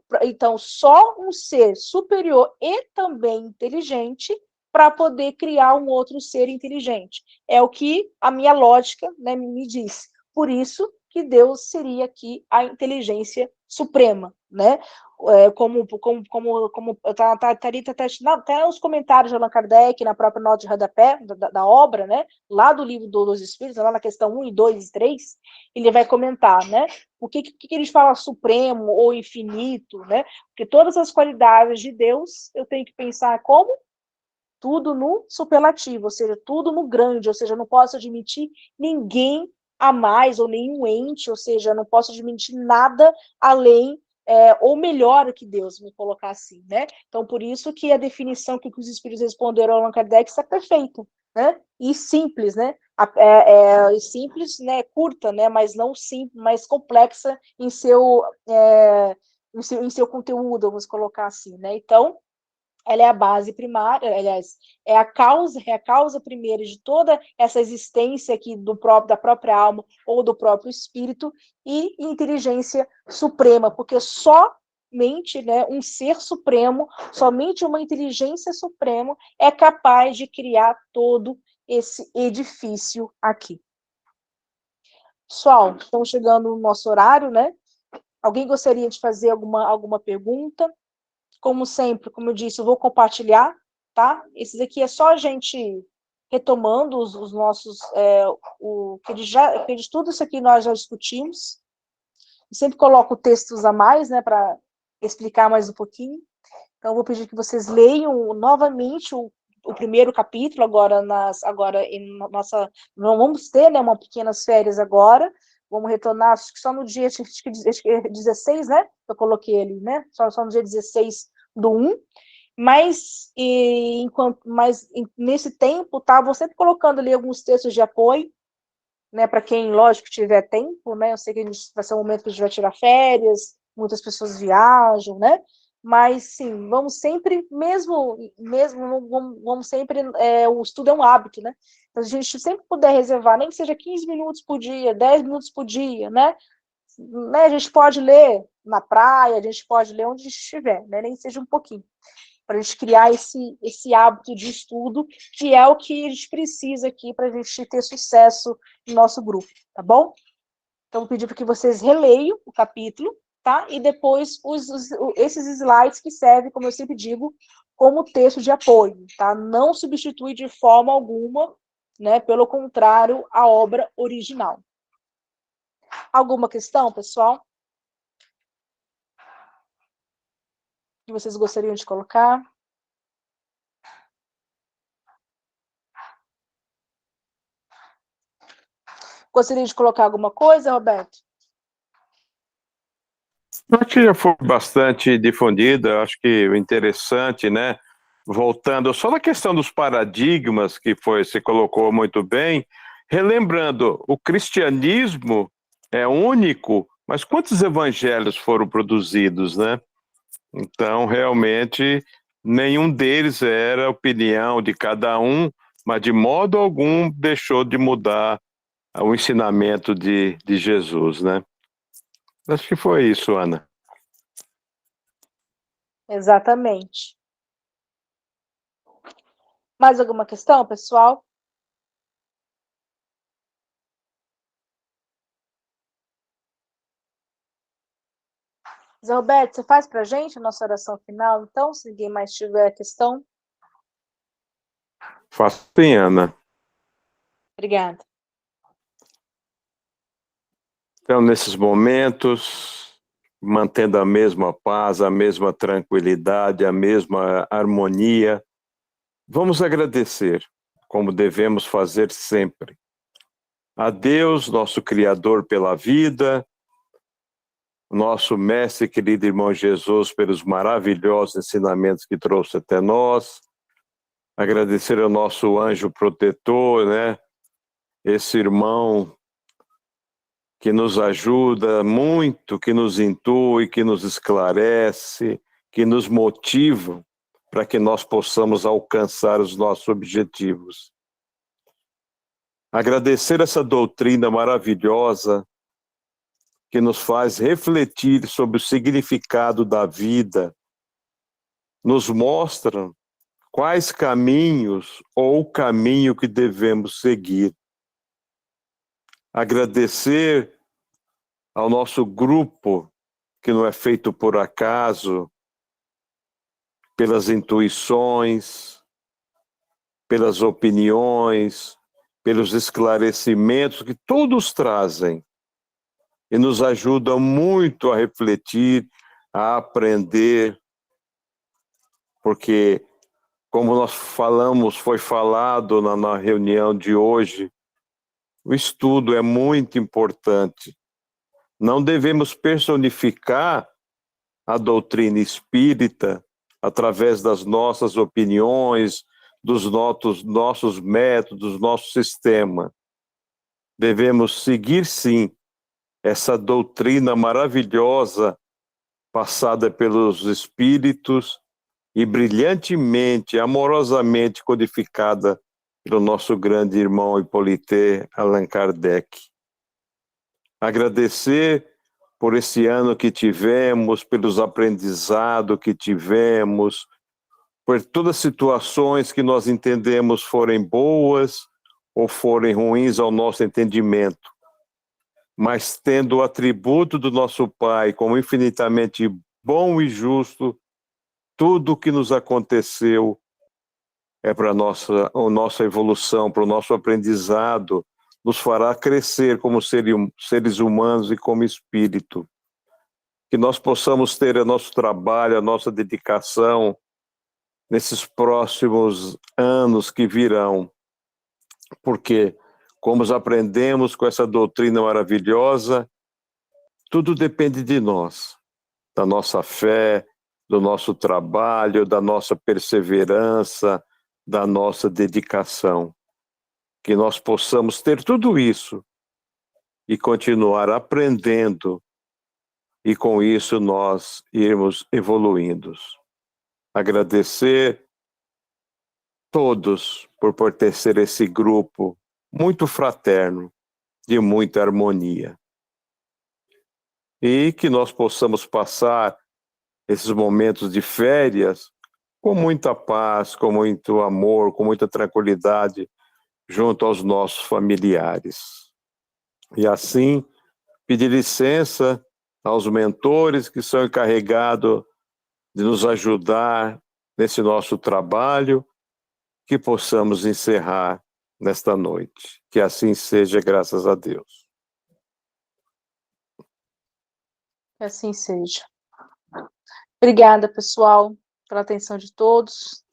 só um ser superior e também inteligente para poder criar um outro ser inteligente. É o que a minha lógica, né, me diz. Por isso que Deus seria aqui a inteligência suprema, né? Como até os comentários de Allan Kardec, na própria nota de rodapé da obra, né? Lá do livro dos Espíritos, lá na questão 1, 2 e 3, ele vai comentar, né? O que eles falam supremo ou infinito, né? Porque todas as qualidades de Deus eu tenho que pensar como tudo no superlativo, ou seja, tudo no grande, ou seja, eu não posso admitir ninguém a mais, ou nenhum ente, ou seja, eu não posso admitir nada além ou melhor que Deus, me colocar assim, né? Então, por isso que a definição que os espíritos responderam ao Allan Kardec está perfeita, né? E simples, né? Simples, né? Curta, né? Mas não simples, mas complexa em seu conteúdo, vamos colocar assim, né? Então, ela é a base primária, aliás, é a causa primeira de toda essa existência aqui da própria alma ou do próprio espírito, e inteligência suprema, porque somente, né, um ser supremo, somente uma inteligência suprema é capaz de criar todo esse edifício aqui. Pessoal, estamos chegando no nosso horário, né? Alguém gostaria de fazer alguma pergunta? Como sempre, como eu disse, eu vou compartilhar, tá? Esses aqui é só a gente retomando os nossos, tudo isso aqui nós já discutimos. Eu sempre coloco textos a mais, né, para explicar mais um pouquinho. Então, eu vou pedir que vocês leiam novamente o primeiro capítulo, vamos ter, né, uma pequenas férias agora, vamos retornar, acho que só no dia, acho que 16, né, eu coloquei ali, né, só no dia 16 do 1, mas nesse tempo, tá, vou sempre colocando ali alguns textos de apoio, né, para quem, lógico, tiver tempo, né, eu sei que vai ser um momento que a gente vai tirar férias, muitas pessoas viajam, né, mas sim, vamos sempre, vamos sempre, o estudo é um hábito, né, então, a gente sempre puder reservar, nem que seja 15 minutos por dia, 10 minutos por dia, né, a gente pode ler na praia, a gente pode ler onde estiver, né, nem seja um pouquinho, para a gente criar esse hábito de estudo, que é o que a gente precisa aqui para a gente ter sucesso no nosso grupo, tá bom? Então, vou pedir para que vocês releiam o capítulo, tá? E depois esses slides que servem, como eu sempre digo, como texto de apoio, tá? Não substitui de forma alguma, né? Pelo contrário, a obra original. Alguma questão, pessoal? Que vocês gostariam de colocar? Gostaria de colocar alguma coisa, Roberto? Acho que já foi bastante difundida, acho que o interessante, né? Voltando só na questão dos paradigmas, que se colocou muito bem, relembrando, o cristianismo é único, mas quantos evangelhos foram produzidos, né? Então, realmente, nenhum deles era a opinião de cada um, mas de modo algum deixou de mudar o ensinamento de Jesus, né? Acho que foi isso, Ana. Exatamente. Mais alguma questão, pessoal? Zé Roberto, você faz para a gente a nossa oração final, então, se ninguém mais tiver questão? Faço sim, Ana. Obrigada. Então, nesses momentos, mantendo a mesma paz, a mesma tranquilidade, a mesma harmonia, vamos agradecer, como devemos fazer sempre. A Deus, nosso Criador, pela vida, nosso mestre, querido irmão Jesus, pelos maravilhosos ensinamentos que trouxe até nós. Agradecer ao nosso anjo protetor, né? Esse irmão que nos ajuda muito, que nos intui, que nos esclarece, que nos motiva para que nós possamos alcançar os nossos objetivos. Agradecer essa doutrina maravilhosa que nos faz refletir sobre o significado da vida, nos mostra quais caminhos ou o caminho que devemos seguir. Agradecer ao nosso grupo, que não é feito por acaso, pelas intuições, pelas opiniões, pelos esclarecimentos que todos trazem e nos ajudam muito a refletir, a aprender, porque, como nós falamos, foi falado na reunião de hoje, o estudo é muito importante. Não devemos personificar a doutrina espírita através das nossas opiniões, dos nossos métodos, nosso sistema. Devemos seguir, sim, essa doutrina maravilhosa passada pelos espíritos e brilhantemente, amorosamente codificada pelo nosso grande irmão Hippolyte Allan Kardec. Agradecer por esse ano que tivemos, pelos aprendizados que tivemos, por todas as situações que nós entendemos forem boas ou forem ruins ao nosso entendimento, mas tendo o atributo do nosso Pai como infinitamente bom e justo, tudo o que nos aconteceu é para a nossa evolução, para o nosso aprendizado, nos fará crescer como seres humanos e como espírito. Que nós possamos ter o nosso trabalho, a nossa dedicação nesses próximos anos que virão, porque, como aprendemos com essa doutrina maravilhosa, tudo depende de nós, da nossa fé, do nosso trabalho, da nossa perseverança, da nossa dedicação. Que nós possamos ter tudo isso e continuar aprendendo e com isso nós irmos evoluindo. Agradecer todos por pertencer a esse grupo muito fraterno, de muita harmonia. E que nós possamos passar esses momentos de férias com muita paz, com muito amor, com muita tranquilidade, junto aos nossos familiares. E assim, pedir licença aos mentores que são encarregados de nos ajudar nesse nosso trabalho, que possamos encerrar nesta noite. Que assim seja, graças a Deus. Que assim seja. Obrigada, pessoal, pela atenção de todos.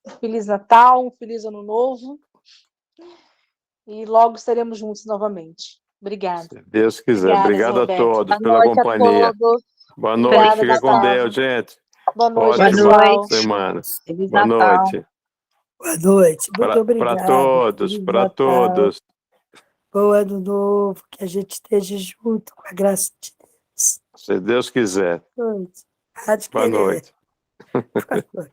Um Feliz Natal, um Feliz Ano Novo. E logo estaremos juntos novamente. Obrigada. Se Deus quiser. Obrigado a todos pela noite companhia. a todos. Boa noite, Obrigada, fica com Gustavo. Deus, gente. Boa noite, Ótima pessoal. semana. Feliz Boa Natal. noite. Boa noite, muito Para obrigado. todos, Feliz para Natal. todos. Bom ano novo, que a gente esteja junto com a graça de Deus. Se Deus quiser. Há de Boa querer. noite. Boa noite.